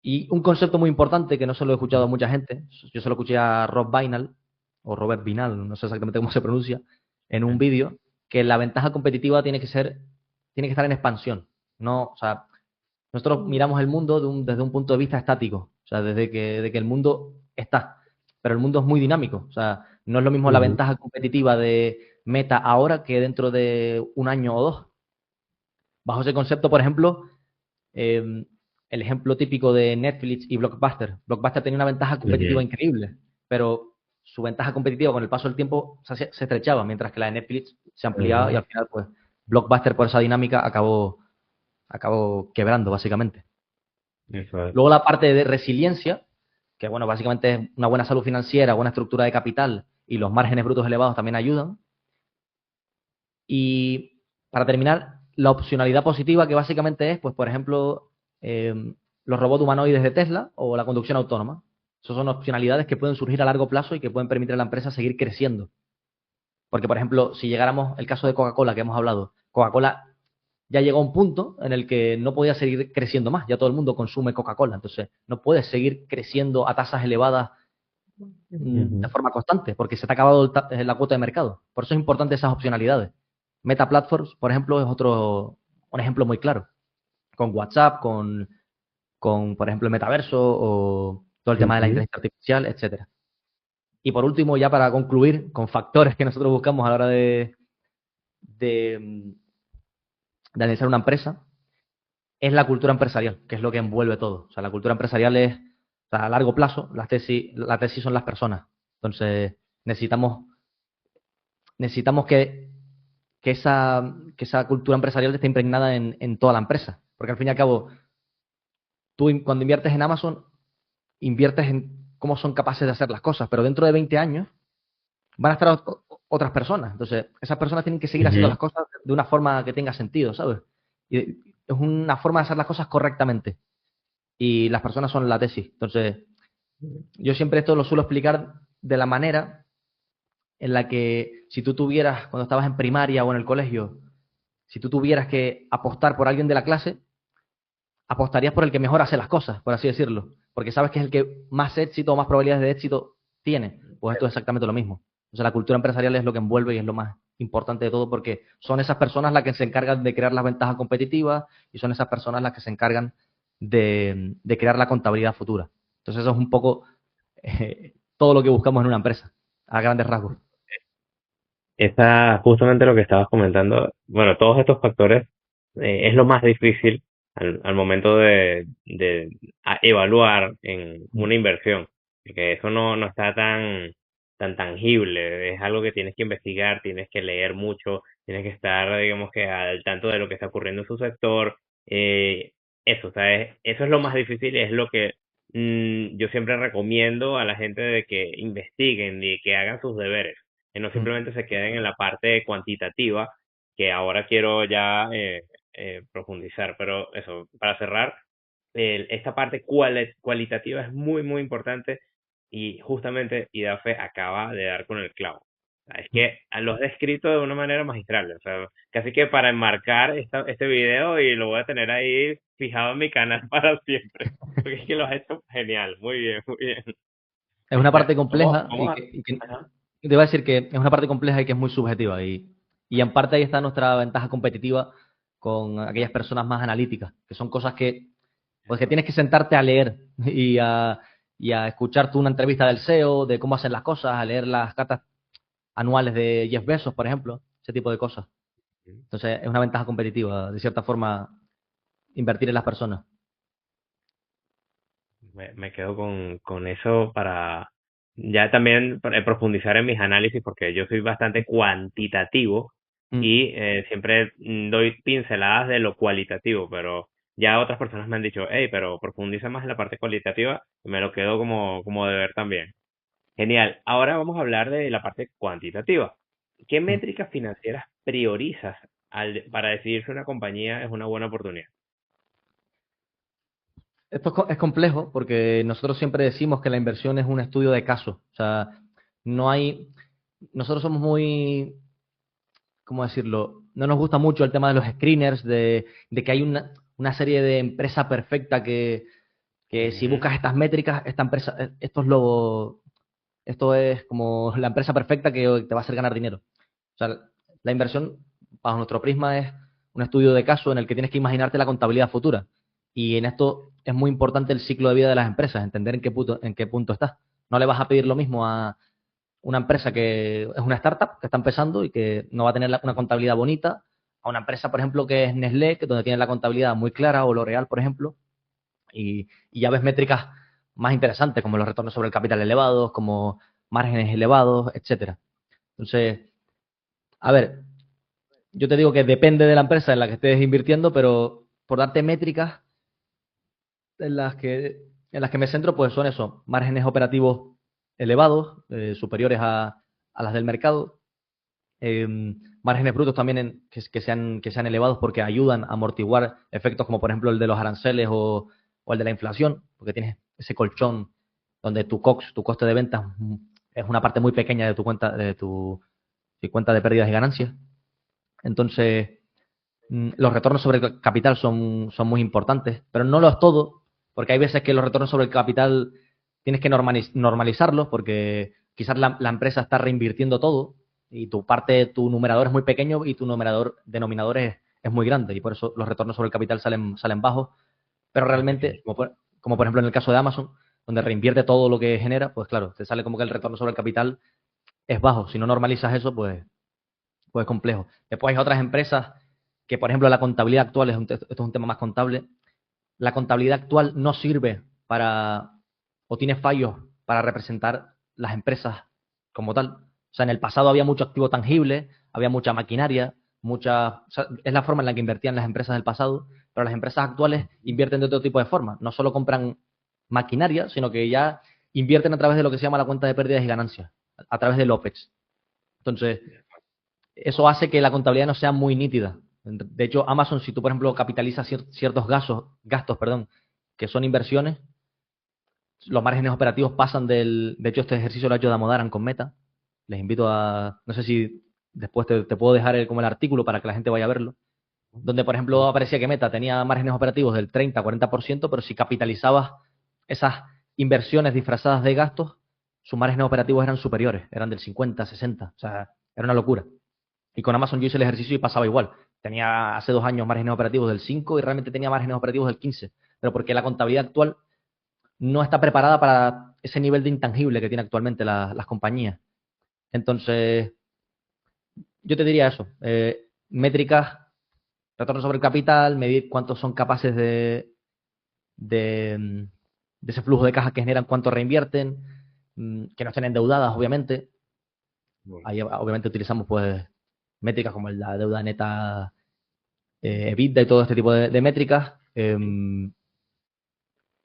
Y un concepto muy importante que no se lo he escuchado a mucha gente, yo se lo escuché a Rob Vinal, o Robert Vinal, no sé exactamente cómo se pronuncia, en un vídeo, que la ventaja competitiva tiene que estar en expansión. No, o sea, nosotros miramos el mundo desde un punto de vista estático, o sea, de que el mundo está, pero el mundo es muy dinámico, o sea, no es lo mismo la Ujú. ventaja competitiva de Meta ahora que dentro de un año o dos. Bajo ese concepto, por ejemplo, eh, el ejemplo típico de Netflix y Blockbuster. Blockbuster tenía una ventaja competitiva Ujú. increíble, pero su ventaja competitiva con el paso del tiempo se estrechaba, mientras que la de Netflix se ampliaba y Ujú. al final, pues, Blockbuster por esa dinámica acabó quebrando, básicamente. Eso es. Luego la parte de resiliencia, que bueno, básicamente es una buena salud financiera, buena estructura de capital y los márgenes brutos elevados también ayudan. Y para terminar, la opcionalidad positiva, que básicamente es, pues, por ejemplo, los robots humanoides de Tesla o la conducción autónoma. Esas son opcionalidades que pueden surgir a largo plazo y que pueden permitir a la empresa seguir creciendo. Porque, por ejemplo, si llegáramos, el caso de Coca-Cola que hemos hablado, Coca-Cola ya llegó a un punto en el que no podía seguir creciendo más. Ya todo el mundo consume Coca-Cola. Entonces, no puedes seguir creciendo a tasas elevadas de Ujú. forma constante, porque se te ha acabado la cuota de mercado. Por eso es importante esas opcionalidades. Meta Platforms, por ejemplo, es un ejemplo muy claro. Con WhatsApp, por ejemplo, el metaverso o todo el tema de la Ujú. inteligencia artificial, etcétera. Y por último, ya para concluir, con factores que nosotros buscamos a la hora de, de analizar una empresa, es la cultura empresarial, que es lo que envuelve todo. O sea, la cultura empresarial es, o sea, a largo plazo, la tesis son las personas. Entonces, necesitamos que esa cultura empresarial esté impregnada en toda la empresa. Porque al fin y al cabo, cuando inviertes en Amazon, inviertes en cómo son capaces de hacer las cosas, pero dentro de 20 años van a estar otras personas. Entonces, esas personas tienen que seguir haciendo Ujú. las cosas de una forma que tenga sentido, ¿sabes? Y es una forma de hacer las cosas correctamente. Y las personas son la tesis. Entonces, yo siempre esto lo suelo explicar de la manera en la que si tú tuvieras, cuando estabas en primaria o en el colegio, si tú tuvieras que apostar por alguien de la clase, apostarías por el que mejor hace las cosas, por así decirlo, porque sabes que es el que más éxito o más probabilidades de éxito tiene. Pues esto es exactamente lo mismo. O sea, la cultura empresarial es lo que envuelve y es lo más importante de todo porque son esas personas las que se encargan de crear las ventajas competitivas y son esas personas las que se encargan de crear la contabilidad futura. Entonces eso es un poco todo lo que buscamos en una empresa, a grandes rasgos. Justamente lo que estabas comentando, bueno, todos estos factores es lo más difícil al momento de evaluar en una inversión, porque eso no está tan tangible, es algo que tienes que investigar, tienes que leer mucho, tienes que estar, digamos que al tanto de lo que está ocurriendo en su sector, eso, o sea, eso es lo más difícil y es lo que yo siempre recomiendo a la gente de que investiguen y que hagan sus deberes que no simplemente se queden en la parte cuantitativa, que ahora quiero ya profundizar. Pero eso, para cerrar, esta parte cualitativa es muy, muy importante y justamente IDAFE acaba de dar con el clavo. O sea, es que lo has descrito de una manera magistral, o sea, casi que para enmarcar este video y lo voy a tener ahí fijado en mi canal para siempre, porque es que lo has hecho genial, muy bien, muy bien. Es una parte Vamos, compleja vamos a... Ajá. te voy a decir que es una parte compleja y que es muy subjetiva y en parte ahí está nuestra ventaja competitiva con aquellas personas más analíticas, que son cosas que pues que tienes que sentarte a leer y a escuchar tú una entrevista del CEO, de cómo hacen las cosas, a leer las cartas anuales de Jeff Bezos, por ejemplo, ese tipo de cosas. Entonces es una ventaja competitiva, de cierta forma, invertir en las personas. Me quedo con eso para ya también profundizar en mis análisis porque yo soy bastante cuantitativo Mm. y siempre doy pinceladas de lo cualitativo, pero ya otras personas me han dicho, hey, pero profundiza más en la parte cualitativa y me lo quedo como de ver también. Genial. Ahora vamos a hablar de la parte cuantitativa. ¿Qué Mm. métricas financieras priorizas para decidir si una compañía es una buena oportunidad? Esto es complejo porque nosotros siempre decimos que la inversión es un estudio de caso. O sea, no hay, nosotros somos muy, ¿cómo decirlo? No nos gusta mucho el tema de los screeners, de que hay una serie de empresa perfecta que si Ujú. buscas estas métricas, esta empresa, esto es como la empresa perfecta que te va a hacer ganar dinero. O sea, la inversión, bajo nuestro prisma, es un estudio de caso en el que tienes que imaginarte la contabilidad futura. Y en esto es muy importante el ciclo de vida de las empresas, entender en qué punto está. No le vas a pedir lo mismo a una empresa que es una startup, que está empezando y que no va a tener una contabilidad bonita, a una empresa, por ejemplo, que es Nestlé, que donde tiene la contabilidad muy clara, o L'Oreal, por ejemplo, y ya ves métricas más interesantes, como los retornos sobre el capital elevados, como márgenes elevados, etcétera. Entonces, a ver, yo te digo que depende de la empresa en la que estés invirtiendo, pero por darte métricas en las que me centro, pues son eso, márgenes operativos elevados, superiores a las del mercado, eh, márgenes brutos también que sean elevados porque ayudan a amortiguar efectos como por ejemplo el de los aranceles o el de la inflación, porque tienes ese colchón donde tu COX, tu coste de ventas, es una parte muy pequeña de tu cuenta, de cuenta de pérdidas y ganancias. Entonces, los retornos sobre el capital son muy importantes, pero no lo es todo, porque hay veces que los retornos sobre el capital tienes que normalizarlos, porque quizás la empresa está reinvirtiendo todo y tu numerador es muy pequeño y tu denominador es muy grande, y por eso los retornos sobre el capital salen bajos, pero Más realmente, pequeño. como por ejemplo en el caso de Amazon, donde reinvierte todo lo que genera, pues claro, te sale como que el retorno sobre el capital es bajo. Si no normalizas eso, pues es complejo. Después hay otras empresas que, por ejemplo, la contabilidad actual, esto es un tema más contable, la contabilidad actual no sirve para, o tiene fallos para representar las empresas como tal. O sea, en el pasado había mucho activo tangible, había mucha maquinaria, o sea, es la forma en la que invertían las empresas del pasado, pero las empresas actuales invierten de otro tipo de forma. No solo compran maquinaria, sino que ya invierten a través de lo que se llama la cuenta de pérdidas y ganancias, a través del OPEX. Entonces, eso hace que la contabilidad no sea muy nítida. De hecho, Amazon, si tú, por ejemplo, capitalizas ciertos gastos, perdón, que son inversiones, los márgenes operativos pasan del... De hecho, este ejercicio lo ha hecho Damodaran con Meta. Les invito a... No sé si después te puedo dejar como el artículo para que la gente vaya a verlo. Donde, por ejemplo, aparecía que Meta tenía márgenes operativos del 30-40%, pero si capitalizabas esas inversiones disfrazadas de gastos, sus márgenes operativos eran superiores, eran del 50-60%. O sea, era una locura. Y con Amazon yo hice el ejercicio y pasaba igual. Tenía hace 2 años márgenes operativos del 5 y realmente tenía márgenes operativos del 15. Pero porque la contabilidad actual no está preparada para ese nivel de intangible que tiene actualmente las compañías. Entonces, yo te diría eso. Métricas, retorno sobre el capital, medir cuántos son capaces de, de ese flujo de caja que generan, cuánto reinvierten, que no estén endeudadas, obviamente. Bueno, Ahí obviamente utilizamos pues métricas como la deuda neta, EBITDA y todo este tipo de métricas.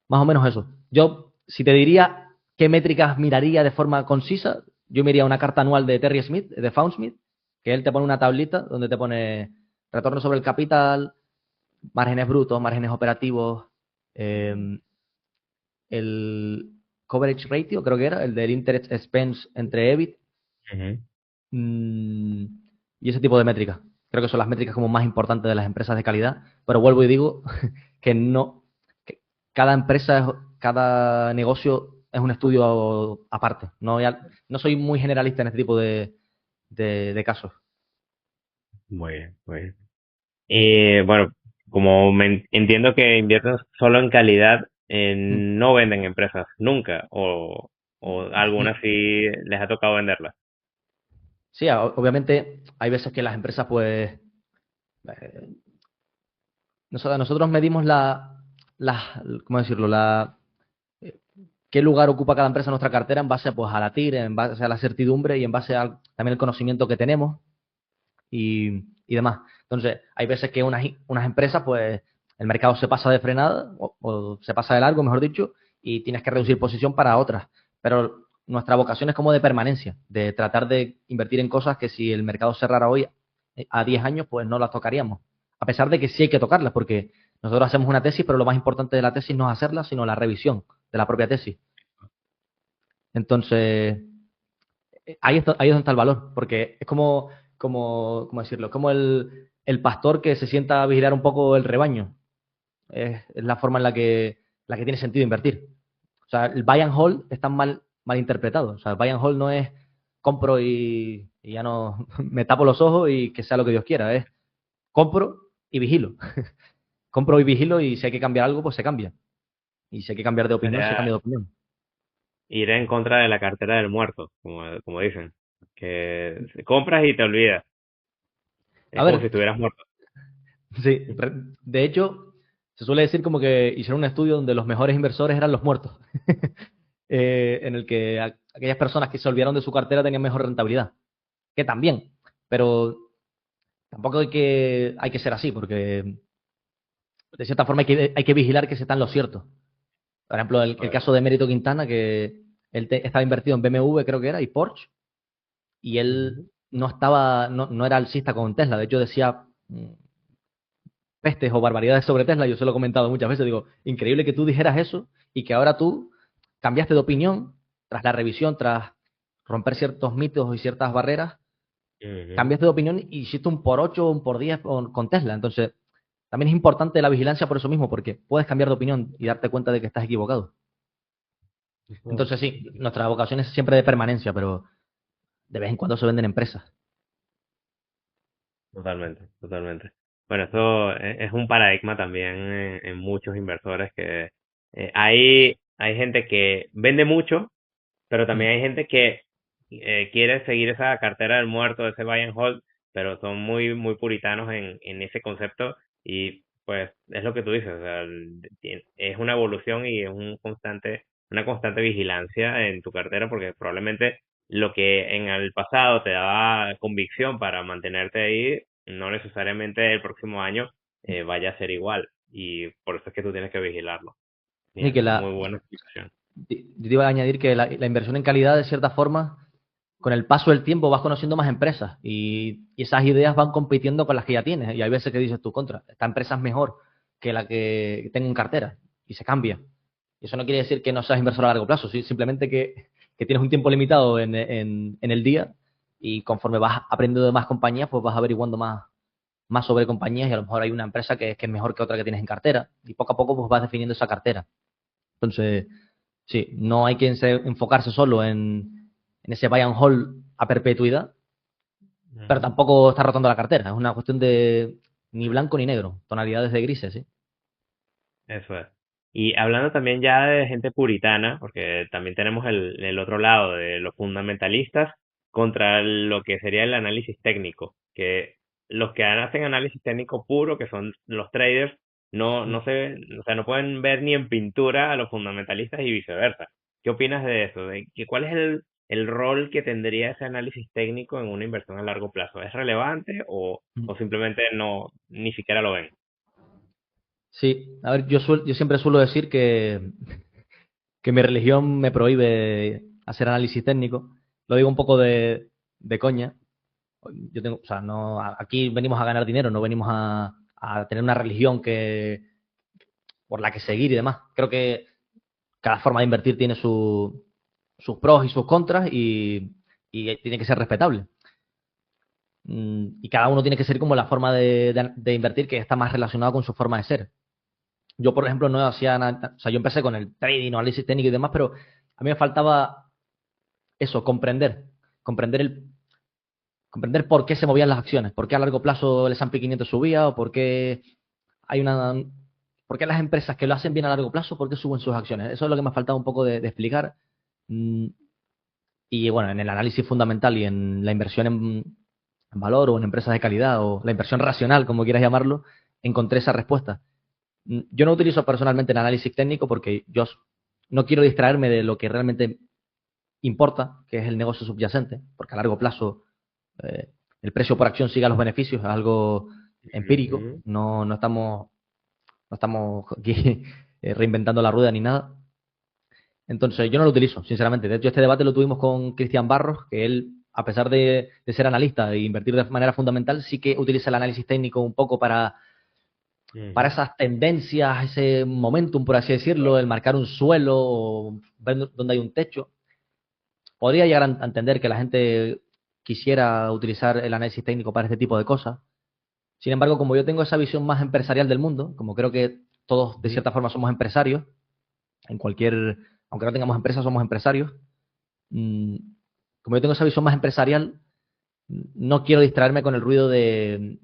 Más o menos eso. Yo, si te diría qué métricas miraría de forma concisa, yo miraría una carta anual de Terry Smith, de Founsmith, que él te pone una tablita donde te pone retorno sobre el capital, márgenes brutos, márgenes operativos, eh, el coverage ratio, creo que era, el del interest expense entre EBIT, ujú. mmm, y ese tipo de métricas. Creo que son las métricas como más importantes de las empresas de calidad, pero vuelvo y digo que no, que cada empresa, cada negocio es un estudio aparte. No soy muy generalista en este tipo de casos. Muy bien, muy bien. Y bueno, como entiendo que invierten solo en calidad, Mm. no venden empresas nunca, o algunas Sí, sí les ha tocado venderlas. sí, obviamente hay veces que las empresas, pues, eh, nosotros medimos ¿cómo decirlo? Qué lugar ocupa cada empresa en nuestra cartera en base pues, a la TIR, en base a la certidumbre y en base también al conocimiento que tenemos y demás. Entonces, hay veces que unas empresas, pues, el mercado se pasa de frenada o se pasa de largo, mejor dicho, y tienes que reducir posición para otras. Pero nuestra vocación es como de permanencia, de tratar de invertir en cosas que si el mercado cerrara hoy a 10 años, pues no las tocaríamos. A pesar de que sí hay que tocarlas, porque nosotros hacemos una tesis, pero lo más importante de la tesis no es hacerla, sino la revisión de la propia tesis. Entonces, ahí es donde está el valor, porque es ¿cómo decirlo? Como el pastor que se sienta a vigilar un poco el rebaño. Es la forma en la que tiene sentido invertir. O sea, el buy and hold está mal interpretado. O sea, el buy and hold no es compro y ya no me tapo los ojos y que sea lo que Dios quiera. Es compro y vigilo. Compro y vigilo y si hay que cambiar algo, pues se cambia. Y si hay que cambiar de opinión, se cambia Sería de opinión. ir en contra de la cartera del muerto, como dicen, que compras y te olvidas, A es como si ver, estuvieras muerto. sí, de hecho, se suele decir como que hicieron un estudio donde los mejores inversores eran los muertos, en el que aquellas personas que se olvidaron de su cartera tenían mejor rentabilidad, que también, pero tampoco hay que ser así, porque de cierta forma hay que vigilar que se está en lo cierto. Por ejemplo, el Pues, caso de Mérito Quintana, que él estaba invertido en BMW, creo que era, y Porsche, y él ujú. no era alcista con Tesla, de hecho decía pestes o barbaridades sobre Tesla, yo se lo he comentado muchas veces, digo, increíble que tú dijeras eso y que ahora tú cambiaste de opinión tras la revisión, tras romper ciertos mitos y ciertas barreras, Ujú. cambiaste de opinión y hiciste un por 8 un por 10 con Tesla. Entonces, también es importante la vigilancia por eso mismo, porque puedes cambiar de opinión y darte cuenta de que estás equivocado. Eso, Entonces, sí, nuestra vocación es siempre de permanencia, pero de vez en cuando se venden empresas. totalmente, totalmente. Bueno, esto es un paradigma también en muchos inversores que hay gente que vende mucho, pero Mm. también hay gente que quiere seguir esa cartera del muerto, ese buy and hold, pero son muy, muy puritanos en ese concepto y pues es lo que tú dices, o sea, es una evolución y es una constante vigilancia en tu cartera porque probablemente lo que en el pasado te daba convicción para mantenerte ahí, no necesariamente el próximo año vaya a ser igual y por eso es que tú tienes que vigilarlo. Y que Bien, muy buena explicación. yo te iba a añadir que la inversión en calidad, de cierta forma, con el paso del tiempo vas conociendo más empresas y esas ideas van compitiendo con las que ya tienes. Y hay veces que dices tú, contra, esta empresa es mejor que la que tengo en cartera y se cambia. Y eso no quiere decir que no seas inversor a largo plazo, ¿sí? Simplemente que tienes un tiempo limitado en el día y conforme vas aprendiendo de más compañías, pues vas averiguando más sobre compañías y a lo mejor hay una empresa que es mejor que otra que tienes en cartera y poco a poco pues vas definiendo esa cartera. Entonces, sí, no hay que enfocarse solo en ese buy and hold a perpetuidad, pero Ujú. tampoco está rotando la cartera. Es una cuestión de ni blanco ni negro, tonalidades de grises, ¿sí? Eso es. Y hablando también ya de gente puritana, porque también tenemos el otro lado de los fundamentalistas contra lo que sería el análisis técnico, que los que hacen análisis técnico puro, que son los traders, no se, o sea, no pueden ver ni en pintura a los fundamentalistas y viceversa. ¿Qué opinas de eso? ¿Cuál es el rol que tendría ese análisis técnico en una inversión a largo plazo? ¿Es relevante o simplemente no, ni siquiera lo ven? Sí, a ver, yo siempre suelo decir que mi religión me prohíbe hacer análisis técnico. Lo digo un poco de coña. Yo tengo, o sea, no, aquí venimos a ganar dinero, no venimos a tener una religión por la que seguir y demás. Creo que cada forma de invertir tiene sus pros y sus contras y tiene que ser respetable. Y cada uno tiene que ser como la forma de invertir que está más relacionada con su forma de ser. Yo, por ejemplo, no hacía nada, o sea, yo empecé con el trading, análisis técnico y demás, pero a mí me faltaba eso, comprender comprender por qué se movían las acciones, por qué a largo plazo el S&P 500 subía o hay una, por qué las empresas que lo hacen bien a largo plazo, por qué suben sus acciones. Eso es lo que me ha faltado un poco de explicar. Mm, Y bueno, en el análisis fundamental y en la inversión en valor o en empresas de calidad o la inversión racional, como quieras llamarlo, encontré esa respuesta. Yo no utilizo personalmente el análisis técnico porque yo no quiero distraerme de lo que realmente importa, que es el negocio subyacente, porque a largo plazo eh, el precio por acción sigue a los beneficios, es algo empírico, Ujú. no estamos aquí reinventando la rueda ni nada. Entonces, yo no lo utilizo, sinceramente. De hecho, este debate lo tuvimos con Cristian Barros, que él, a pesar de ser analista e invertir de manera fundamental, sí que utiliza el análisis técnico un poco para Ujú. esas tendencias, ese momentum, por así decirlo, el marcar un suelo o ver dónde hay un techo. Podría llegar a entender que la gente quisiera utilizar el análisis técnico para este tipo de cosas. Sin embargo, como yo tengo esa visión más empresarial del mundo, como creo que todos de Ujú. cierta forma somos empresarios, en cualquier, aunque no tengamos empresas, somos empresarios. mm, Como yo tengo esa visión más empresarial, no quiero distraerme con el ruido Ujú.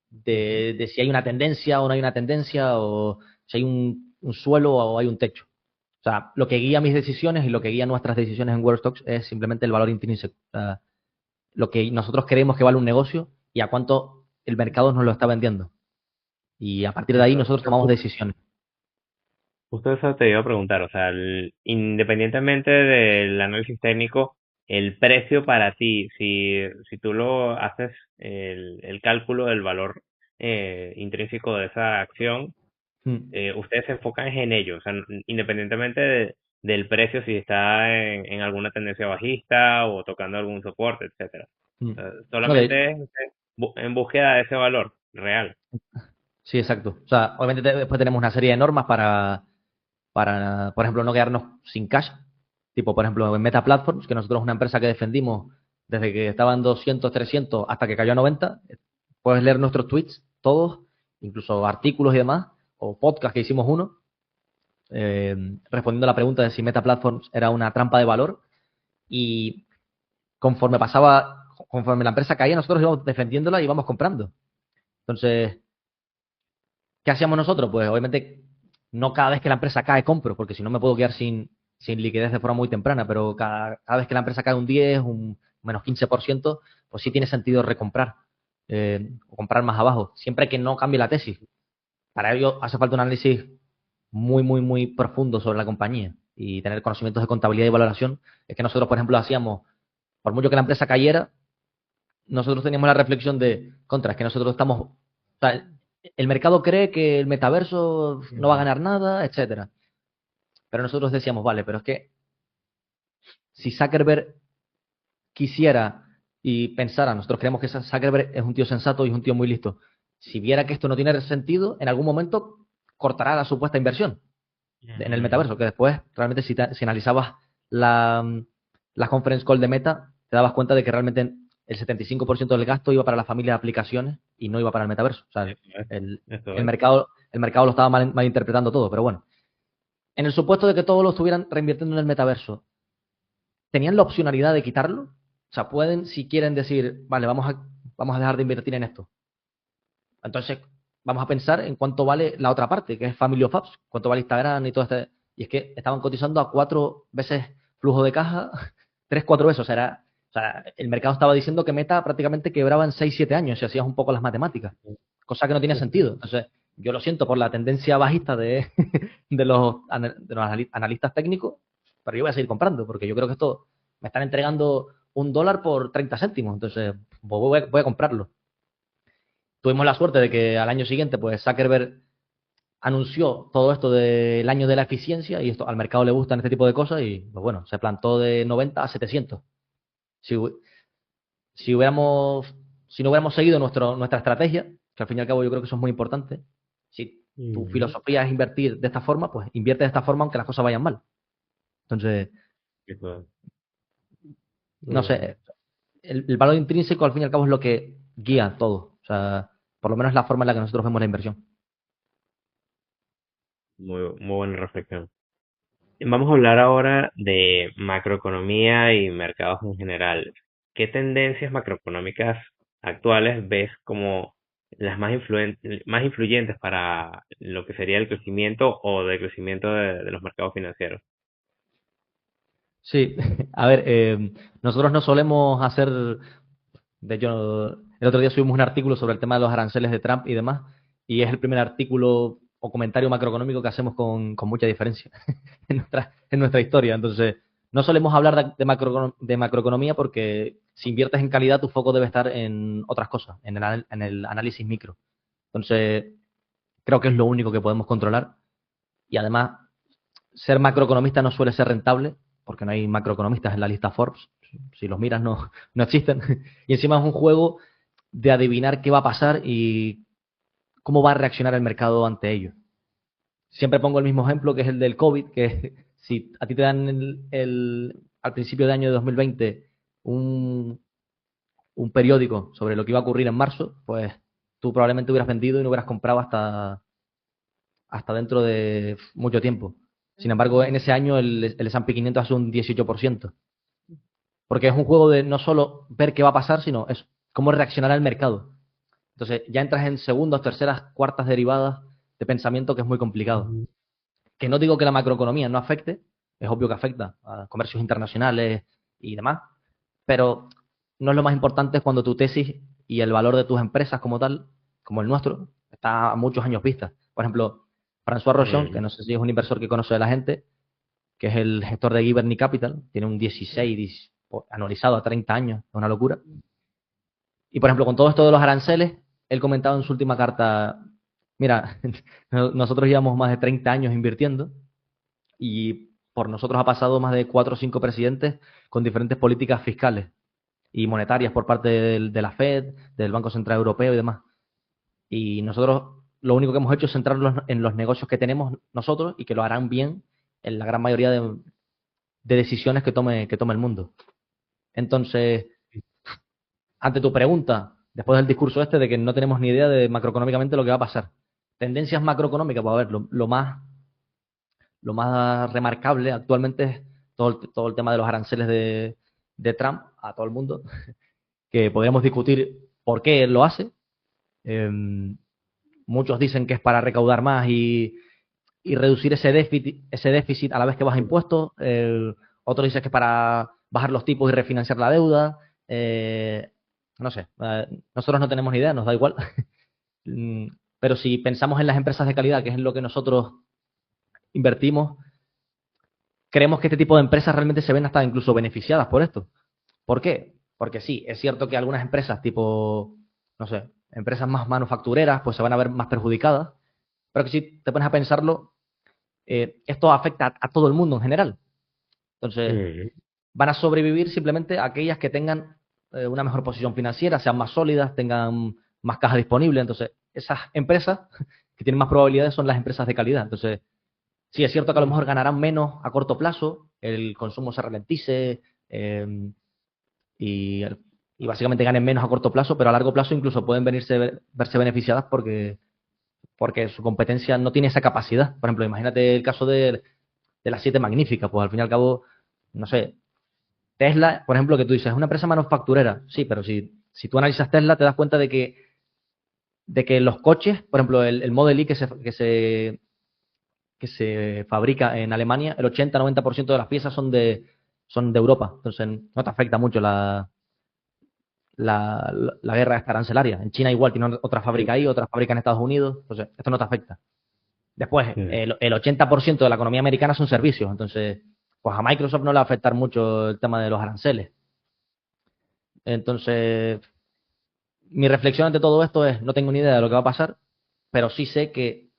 de si hay una tendencia o no hay una tendencia, o si hay un suelo o hay un techo. O sea, lo que guía mis decisiones y lo que guía nuestras decisiones en Worldstocks es simplemente el valor intrínseco. O sea, lo que nosotros creemos que vale un negocio y a cuánto el mercado nos lo está vendiendo. Y a partir de ahí Eso, nosotros tomamos decisiones. justo eso te iba a preguntar, o sea, independientemente del análisis técnico, el precio para ti, si tú lo haces el cálculo del valor intrínseco de esa acción, Mm, ustedes se enfocan en ello, o sea, independientemente del precio, si está en alguna tendencia bajista o tocando algún soporte, etcétera. mm. O sea, No, solamente es en búsqueda de ese valor real. sí, exacto. O sea, obviamente después tenemos una serie de normas por ejemplo, no quedarnos sin cash. Tipo, por ejemplo, en Meta Platforms, que nosotros es una empresa que defendimos desde que estaba en 200, 300 hasta que cayó a 90. Puedes leer nuestros tweets, todos, incluso artículos y demás, o podcast que hicimos uno, eh, respondiendo a la pregunta de si Meta Platforms era una trampa de valor. Y conforme la empresa caía, nosotros íbamos defendiéndola y íbamos comprando. Entonces, ¿qué hacíamos nosotros? Pues obviamente no cada vez que la empresa cae compro, porque si no me puedo quedar sin liquidez de forma muy temprana, pero cada vez que la empresa cae un 10, un menos 15%, pues sí tiene sentido recomprar o comprar más abajo, siempre que no cambie la tesis. Para ello hace falta un análisis muy profundo sobre la compañía y tener conocimientos de contabilidad y valoración. Es que nosotros, por ejemplo, hacíamos, por mucho que la empresa cayera, nosotros teníamos la reflexión de, contra, es que nosotros estamos, o sea, el mercado cree que el metaverso no va a Ujú. ganar nada, etcétera. Pero nosotros decíamos, vale, pero es que si Zuckerberg quisiera y pensara, nosotros creemos que Zuckerberg es un tío sensato y es un tío muy listo, si viera que esto no tiene sentido, en algún momento cortará la supuesta inversión en el Mm, metaverso, que después realmente si analizabas la conference call de Meta, te dabas cuenta de que realmente el 75% del gasto iba para la familia de aplicaciones y no iba para el metaverso. O sea, eso es, el, eso el es. mercado, el mercado lo estaba malinterpretando todo, pero bueno. En el supuesto de que todos lo estuvieran reinvirtiendo en el metaverso, ¿tenían la opcionalidad de quitarlo? O sea, pueden, si quieren decir, vale, vamos a dejar de invertir en esto. Entonces, vamos a pensar en cuánto vale la otra parte, que es Family of Apps, cuánto vale Instagram y todo este. Y es que estaban cotizando a 4 veces flujo de caja, 3, 4 veces. O sea, el mercado estaba diciendo que Meta prácticamente quebraba en 6, 7 años si hacías un poco las matemáticas, cosa que no tiene sentido. Entonces, yo lo siento por la tendencia bajista de los analistas técnicos, pero yo voy a seguir comprando, porque yo creo que esto me están entregando $1 por 30 céntimos, entonces voy a comprarlo. Tuvimos la suerte de que al año siguiente, pues Zuckerberg anunció todo esto del año de la eficiencia y esto al mercado le gustan este tipo de cosas y, pues bueno, se plantó de 90 a 700. Si, si hubiéramos, si no hubiéramos seguido nuestra estrategia, que al fin y al cabo yo creo que eso es muy importante, si tu Ujú. filosofía es invertir de esta forma, pues invierte de esta forma aunque las cosas vayan mal. Entonces, Eso es. no Mm, sé, el valor intrínseco al fin y al cabo es lo que guía todo. O sea, por lo menos es la forma en la que nosotros vemos la inversión. muy buena reflexión. Vamos a hablar ahora de macroeconomía y mercados en general. ¿Qué tendencias macroeconómicas actuales ves como las más influyentes para lo que sería el crecimiento o decrecimiento de los mercados financieros? Sí, a ver, nosotros no solemos hacer, de hecho, el otro día subimos un artículo sobre el tema de los aranceles de Trump y demás, y es el primer artículo o comentario macroeconómico que hacemos con mucha diferencia en nuestra historia. Entonces, no solemos hablar de macroeconomía porque si inviertes en calidad, tu foco debe estar en otras cosas, en el análisis micro. Entonces, creo que es lo único que podemos controlar y además ser macroeconomista no suele ser rentable, porque no hay macroeconomistas en la lista Forbes. Si los miras, no existen. Y encima es un juego de adivinar qué va a pasar y cómo va a reaccionar el mercado ante ello. Siempre pongo el mismo ejemplo, que es el del COVID, que si a ti te dan al principio de año de 2020 un, un periódico sobre lo que iba a ocurrir en marzo, pues tú probablemente hubieras vendido y no hubieras comprado hasta dentro de mucho tiempo. Sin embargo, en ese año el S&P 500 hace un 18%, porque es un juego de no solo ver qué va a pasar, sino es cómo reaccionará el mercado. Entonces, ya entras en segundas, terceras, cuartas derivadas de pensamiento que es muy complicado. Ujú. Que no digo que la macroeconomía no afecte, es obvio que afecta a comercios internacionales y demás, pero no es lo más importante cuando tu tesis y el valor de tus empresas como tal, como el nuestro, está a muchos años vista. Por ejemplo, François Rochon, que Mm, no sé si es un inversor que conoce de la gente, que es el gestor de Giverny Capital, tiene un 16 anualizado a 30 años, es una locura. Y por ejemplo, con todo esto de los aranceles, él comentaba en su última carta, mira, nosotros llevamos más de 30 años invirtiendo y por nosotros ha pasado más de 4 o 5 presidentes con diferentes políticas fiscales y monetarias por parte de la Fed, del Banco Central Europeo y demás. Y nosotros lo único que hemos hecho es centrarnos en los negocios que tenemos nosotros y que lo harán bien en la gran mayoría de decisiones que tome el mundo. Entonces, ante tu pregunta, después del discurso este de que no tenemos ni idea de macroeconómicamente lo que va a pasar, tendencias macroeconómicas, pues a ver, lo más remarcable actualmente es todo el tema de los aranceles de Trump a todo el mundo, que podríamos discutir por qué él lo hace. Eh, Muchos dicen que es para recaudar más y reducir ese déficit a la vez que baja impuestos. Otros dicen que es para bajar los tipos y refinanciar la deuda. No sé, nosotros no tenemos ni idea, nos da igual. Mm, Pero si pensamos en las empresas de calidad, que es en lo que nosotros invertimos, creemos que este tipo de empresas realmente se ven hasta incluso beneficiadas por esto. ¿Por qué? Porque sí, es cierto que algunas empresas tipo, no sé, empresas más manufactureras, pues se van a ver más perjudicadas, pero que si te pones a pensarlo, esto afecta a todo el mundo en general. Entonces, mm. van a sobrevivir simplemente aquellas que tengan una mejor posición financiera, sean más sólidas, tengan más caja disponible. Entonces, esas empresas que tienen más probabilidades son las empresas de calidad. Entonces, sí, es cierto que a lo mejor ganarán menos a corto plazo, el consumo se ralentice y, y básicamente ganen menos a corto plazo, pero a largo plazo incluso pueden verse beneficiadas porque su competencia no tiene esa capacidad. Por ejemplo, imagínate el caso de las siete magníficas, pues al fin y al cabo, no sé, Tesla, por ejemplo, que tú dices, es una empresa manufacturera, sí, pero si tú analizas Tesla te das cuenta de que los coches, por ejemplo, el Model Y que se fabrica en Alemania, el 80-90% de las piezas son de Europa. Entonces, no te afecta mucho la guerra esta arancelaria. En China igual tiene otra fábrica ahí, otra fábrica en Estados Unidos. Entonces, esto no te afecta. Después, Mm. el 80% de la economía americana son servicios. Entonces, pues a Microsoft no le va a afectar mucho el tema de los aranceles. Entonces, mi reflexión ante todo esto es, no tengo ni idea de lo que va a pasar, pero sí sé que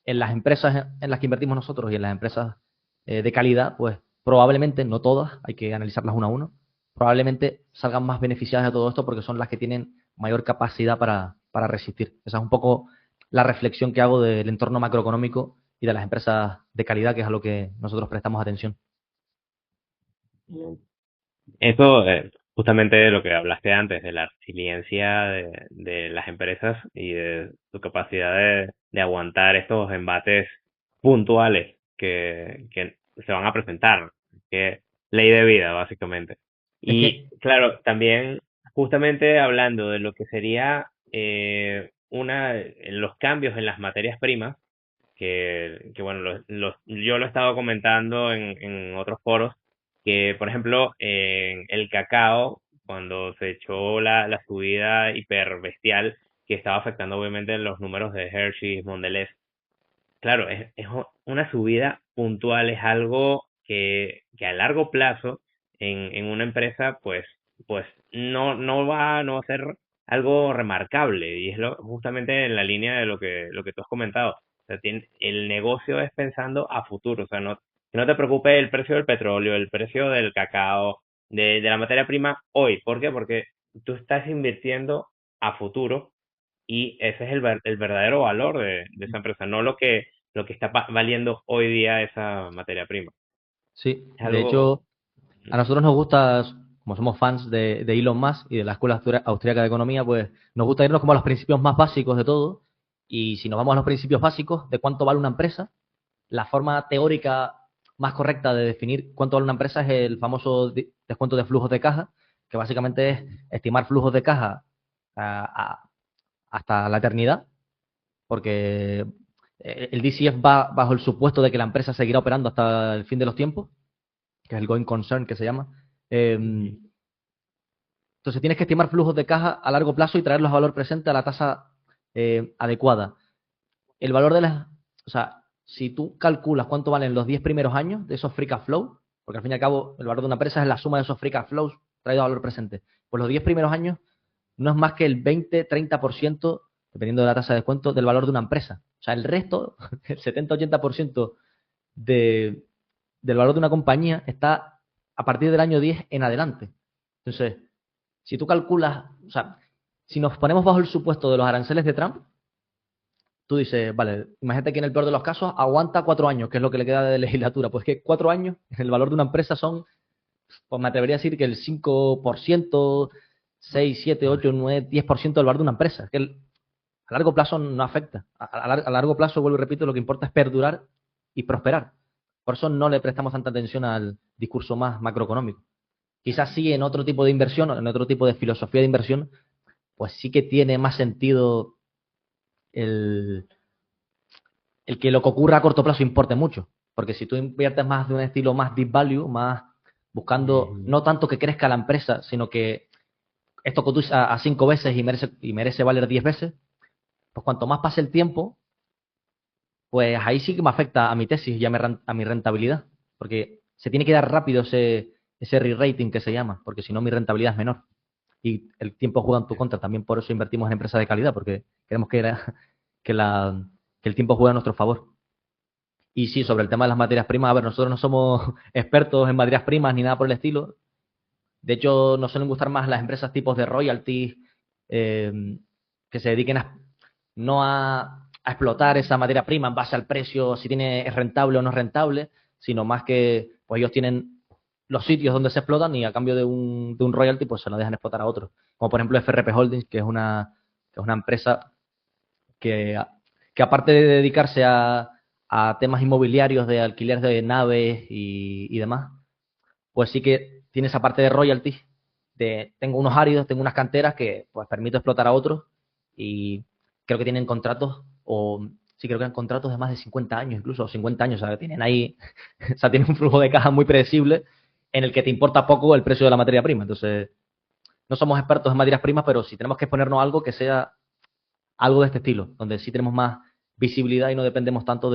en las empresas en las que invertimos nosotros y en las empresas de calidad, pues probablemente, no todas, hay que analizarlas uno a uno, probablemente salgan más beneficiadas de todo esto porque son las que tienen mayor capacidad para resistir. Esa es un poco la reflexión que hago del entorno macroeconómico y de las empresas de calidad, que es a lo que nosotros prestamos atención. Eso, justamente de lo que hablaste antes, de la resiliencia de las empresas y de su capacidad de aguantar estos embates puntuales que se van a presentar, que ley de vida, básicamente. Es Y que, claro, también justamente hablando de lo que sería los cambios en las materias primas, que bueno, yo lo he estado comentando en otros foros, que por ejemplo, en el cacao, cuando se echó la subida hiper bestial, que estaba afectando obviamente los números de Hershey, Mondelez, claro, una subida puntual, es algo que a largo plazo en una empresa, pues no va a ser algo remarcable. Y es justamente en la línea de lo que tú has comentado. O sea, el negocio es pensando a futuro. O sea, que no te preocupe el precio del petróleo, el precio del cacao, de la materia prima hoy. ¿Por qué? Porque tú estás invirtiendo a futuro y ese es el verdadero valor de esa empresa, no lo que está valiendo hoy día esa materia prima. sí, Es de algo. hecho, a nosotros nos gusta, como somos fans de Elon Musk y de la Escuela Austríaca de Economía, pues nos gusta irnos como a los principios más básicos de todo. Y si nos vamos a los principios básicos de cuánto vale una empresa, la forma teórica más correcta de definir cuánto vale una empresa es el famoso descuento de flujos de caja, que básicamente es estimar flujos de caja hasta la eternidad, porque el DCF va bajo el supuesto de que la empresa seguirá operando hasta el fin de los tiempos, que es el going concern que se llama. Ujú. Entonces tienes que estimar flujos de caja a largo plazo y traerlos a valor presente a la tasa adecuada. El valor de las, o sea, si tú calculas cuánto valen los 10 primeros años de esos free cash flow, porque al fin y al cabo el valor de una empresa es la suma de esos free cash flows traídos a valor presente, pues los 10 primeros años no es más que el 20-30%, dependiendo de la tasa de descuento, del valor de una empresa. O sea, el resto, el 70-80% de, del valor de una compañía está a partir del año 10 en adelante. Entonces, si tú calculas, o sea, si nos ponemos bajo el supuesto de los aranceles de Trump, tú dices, vale, imagínate que en el peor de los casos aguanta 4 años, que es lo que le queda de legislatura. Pues que 4 años, el valor de una empresa son, pues me atrevería a decir que el 5%, 6, 7, 8, 9, 10% del valor de una empresa. Que a largo plazo no afecta. A largo plazo, vuelvo y repito, lo que importa es perdurar y prosperar. Por eso no le prestamos tanta atención al discurso más macroeconómico. Quizás sí en otro tipo de inversión, en otro tipo de filosofía de inversión, pues sí que tiene más sentido el, el que lo que ocurra a corto plazo importe mucho. Porque si tú inviertes más de un estilo más deep value, más buscando Ujú. no tanto que crezca la empresa, sino que esto cotiza a 5 veces y merece valer 10 veces, pues cuanto más pase el tiempo, pues ahí sí que me afecta a mi tesis y a mi rentabilidad. Porque se tiene que dar rápido ese re-rating que se llama, porque si no mi rentabilidad es menor. Y el tiempo juega en tu contra. También por eso invertimos en empresas de calidad, porque queremos que, que el tiempo juegue a nuestro favor. Y sí, sobre el tema de las materias primas, a ver, nosotros no somos expertos en materias primas ni nada por el estilo. De hecho, nos suelen gustar más las empresas tipos de royalties eh, que se dediquen no a explotar esa materia prima en base al precio, si tiene, es rentable o no es rentable, sino más que pues ellos tienen los sitios donde se explotan y a cambio de un royalty pues se lo dejan explotar a otros. Como por ejemplo FRP Holdings, que es una empresa que, que aparte de dedicarse a temas inmobiliarios de alquiler de naves y demás, pues sí que tiene esa parte de royalties, de tengo unos áridos, tengo unas canteras que pues permito explotar a otros y creo que tienen contratos, o sí creo que eran contratos de más de 50 años, incluso, o 50 años, o sea, tienen ahí, o sea, tienen un flujo de caja muy predecible en el que te importa poco el precio de la materia prima. Entonces, no somos expertos en materias primas, pero si tenemos que exponernos a algo que sea algo de este estilo, donde sí tenemos más visibilidad y no dependemos tanto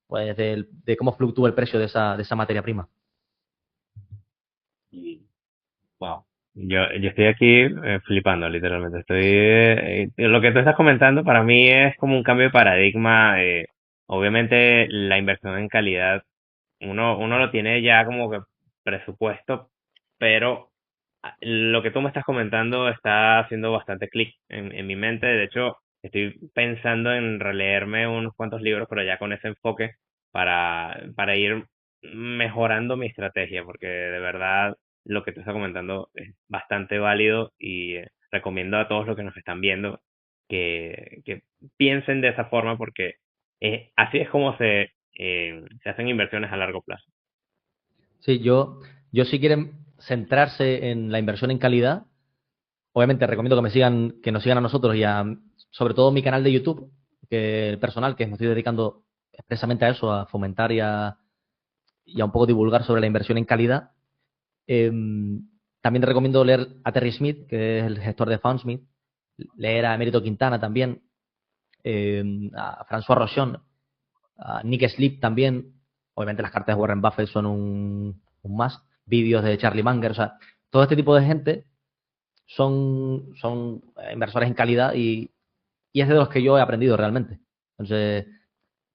pues, de cómo fluctúa el precio de esa materia prima. Y, wow. Yo estoy aquí flipando, literalmente. Lo que tú estás comentando para mí es como un cambio de paradigma. Obviamente la inversión en calidad, uno lo tiene ya como que presupuesto, pero lo que tú me estás comentando está haciendo bastante clic en mi mente. De hecho, estoy pensando en releerme unos cuantos libros, pero ya con ese enfoque para ir mejorando mi estrategia, porque de verdad lo que tú estás comentando es bastante válido y recomiendo a todos los que nos están viendo que piensen de esa forma, porque así es como se hacen inversiones a largo plazo. Sí, yo si quieren centrarse en la inversión en calidad, obviamente recomiendo que me sigan, que nos sigan a nosotros y a, sobre todo mi canal de YouTube, que el personal, que me estoy dedicando expresamente a eso, a fomentar y a un poco divulgar sobre la inversión en calidad. Eh, también te recomiendo leer a Terry Smith, que es el gestor de FundSmith, leer a Emérito Quintana también, a François Rochon, a Nick Sleep también. Obviamente las cartas de Warren Buffett son un más. Vídeos de Charlie Munger, o sea, todo este tipo de gente son inversores en calidad y es de los que yo he aprendido realmente. Entonces,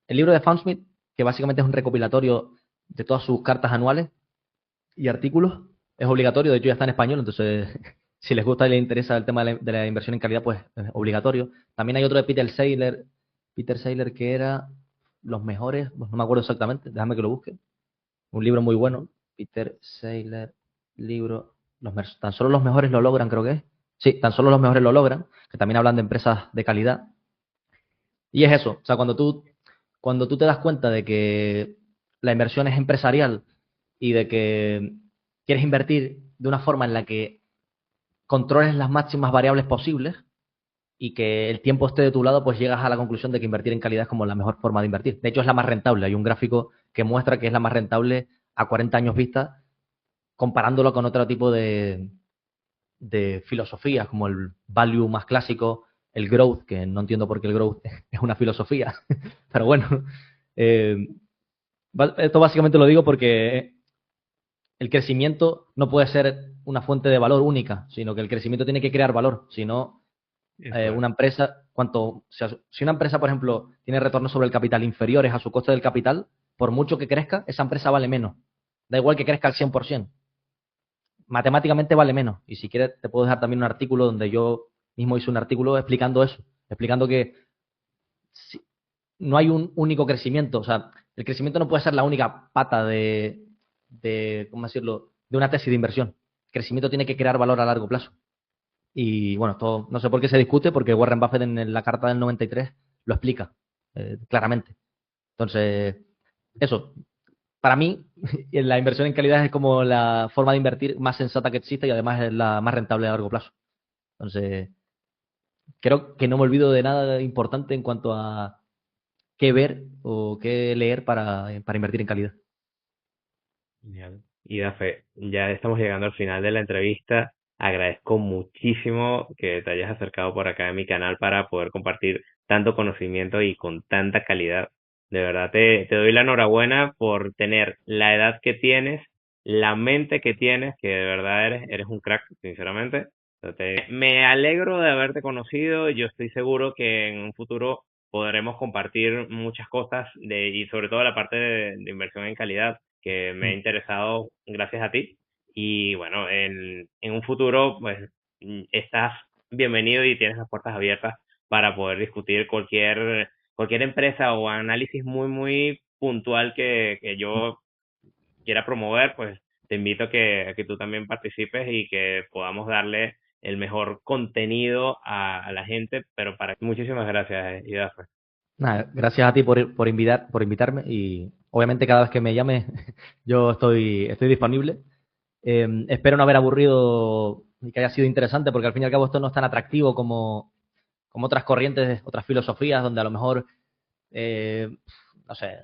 el libro de Fundsmith, que básicamente es un recopilatorio de todas sus cartas anuales y artículos, es obligatorio, de hecho ya está en español, entonces si les gusta y les interesa el tema de la inversión en calidad, pues es obligatorio. También hay otro de Peter Saylor que era Los Mejores, pues no me acuerdo exactamente, déjame que lo busque. Un libro muy bueno, Peter Saylor, libro, tan solo los mejores lo logran, creo que es. Sí, tan solo los mejores lo logran, que también hablan de empresas de calidad. Y es eso, o sea, cuando tú te das cuenta de que la inversión es empresarial y de que quieres invertir de una forma en la que controles las máximas variables posibles y que el tiempo esté de tu lado, pues llegas a la conclusión de que invertir en calidad es como la mejor forma de invertir. De hecho, es la más rentable. Hay un gráfico que muestra que es la más rentable a 40 años vista, comparándolo con otro tipo de filosofías, como el value más clásico, el growth, que no entiendo por qué el growth es una filosofía, pero bueno, eh, esto básicamente lo digo porque el crecimiento no puede ser una fuente de valor única, sino que el crecimiento tiene que crear valor. Si no, Eso es. una empresa, si una empresa, por ejemplo, tiene retornos sobre el capital inferiores a su coste del capital, por mucho que crezca, esa empresa vale menos. Da igual que crezca al 100%. Matemáticamente vale menos. Y si quieres, te puedo dejar también un artículo donde yo mismo hice un artículo explicando eso, explicando que si- no hay un único crecimiento. O sea, el crecimiento no puede ser la única pata ¿cómo decirlo?, de una tesis de inversión. El crecimiento tiene que crear valor a largo plazo. Y bueno, esto no sé por qué se discute, porque Warren Buffett en la carta del 93 lo explica claramente. Entonces, eso, para mí, la inversión en calidad es como la forma de invertir más sensata que existe y además es la más rentable a largo plazo. Entonces, creo que no me olvido de nada importante en cuanto a qué ver o qué leer para invertir en calidad. Genial. Y Dafe, ya estamos llegando al final de la entrevista. Agradezco muchísimo que te hayas acercado por acá a mi canal para poder compartir tanto conocimiento y con tanta calidad. De verdad te doy la enhorabuena por tener la edad que tienes, la mente que tienes, que de verdad eres un crack, sinceramente. Me alegro de haberte conocido. Yo estoy seguro que en un futuro podremos compartir muchas cosas y sobre todo la parte de inversión en calidad que me ha Mm. interesado gracias a ti. Y bueno, en un futuro, pues estás bienvenido y tienes las puertas abiertas para poder discutir cualquier empresa o análisis muy puntual que yo quiera promover, pues te invito a que tú también participes y que podamos darle el mejor contenido a la gente, pero para muchísimas gracias, Idafe. Nada, gracias a ti por invitarme y obviamente cada vez que me llames yo estoy disponible. Espero no haber aburrido y que haya sido interesante porque al fin y al cabo esto no es tan atractivo como otras corrientes, otras filosofías donde a lo mejor, eh, no sé,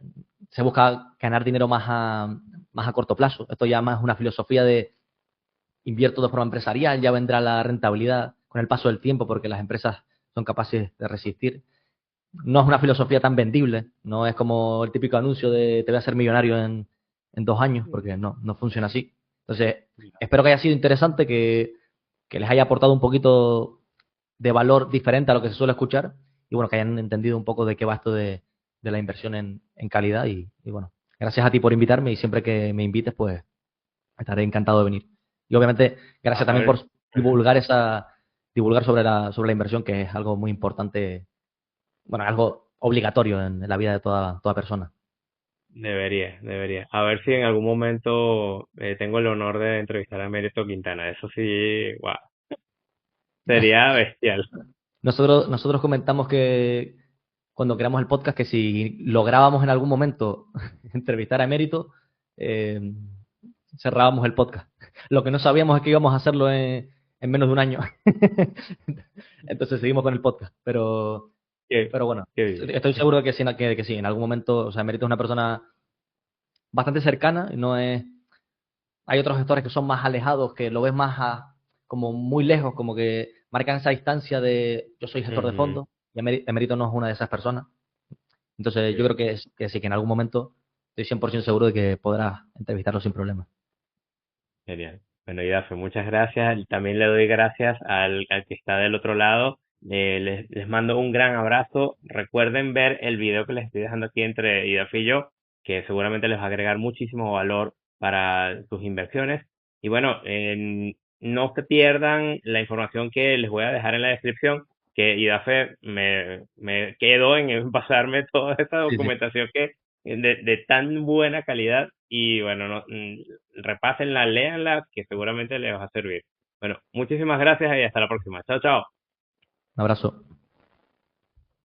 se busca ganar dinero más a corto plazo. Esto ya más es una filosofía de invierto de forma empresarial, ya vendrá la rentabilidad con el paso del tiempo porque las empresas son capaces de resistir. No es una filosofía tan vendible, no es como el típico anuncio de te voy a hacer millonario en 2 años, porque no funciona así. Entonces, espero que haya sido interesante, que les haya aportado un poquito de valor diferente a lo que se suele escuchar y bueno, que hayan entendido un poco de qué va esto de la inversión en calidad y bueno, gracias a ti por invitarme y siempre que me invites, pues estaré encantado de venir. Y obviamente, gracias A también ver, por divulgar sobre la inversión, que es algo muy importante, bueno, algo obligatorio en la vida de toda persona. debería. A ver si en algún momento tengo el honor de entrevistar a Mérito Quintana. Eso sí, wow, sería bestial. Nosotros comentamos que cuando creamos el podcast que si lográbamos en algún momento entrevistar a Emérito, eh, cerrábamos el podcast. Lo que no sabíamos es que íbamos a hacerlo en menos de un año. Entonces seguimos con el podcast. Qué, Pero bueno, qué bien. estoy seguro de que sí, en algún momento, o sea, Emérito es una persona bastante cercana, no es, hay otros gestores que son más alejados, que lo ves como muy lejos, como que marcan esa distancia de yo soy gestor de Ujú, fondos, y Emérito no es una de esas personas. Entonces qué yo creo bien. que sí, que en algún momento estoy 100% seguro de que podrás entrevistarlo sin problema. Genial. Bueno, Idafe, muchas gracias. También le doy gracias al que está del otro lado. Les mando un gran abrazo. Recuerden ver el video que les estoy dejando aquí entre Idafe y yo, que seguramente les va a agregar muchísimo valor para sus inversiones. Y bueno, no se pierdan la información que les voy a dejar en la descripción, que Idafe me quedo en pasarme toda esta Sí, sí. documentación de tan buena calidad y bueno, repásenla, léanla, que seguramente les va a servir. Bueno, muchísimas gracias y hasta la próxima. Chao, chao. Un abrazo.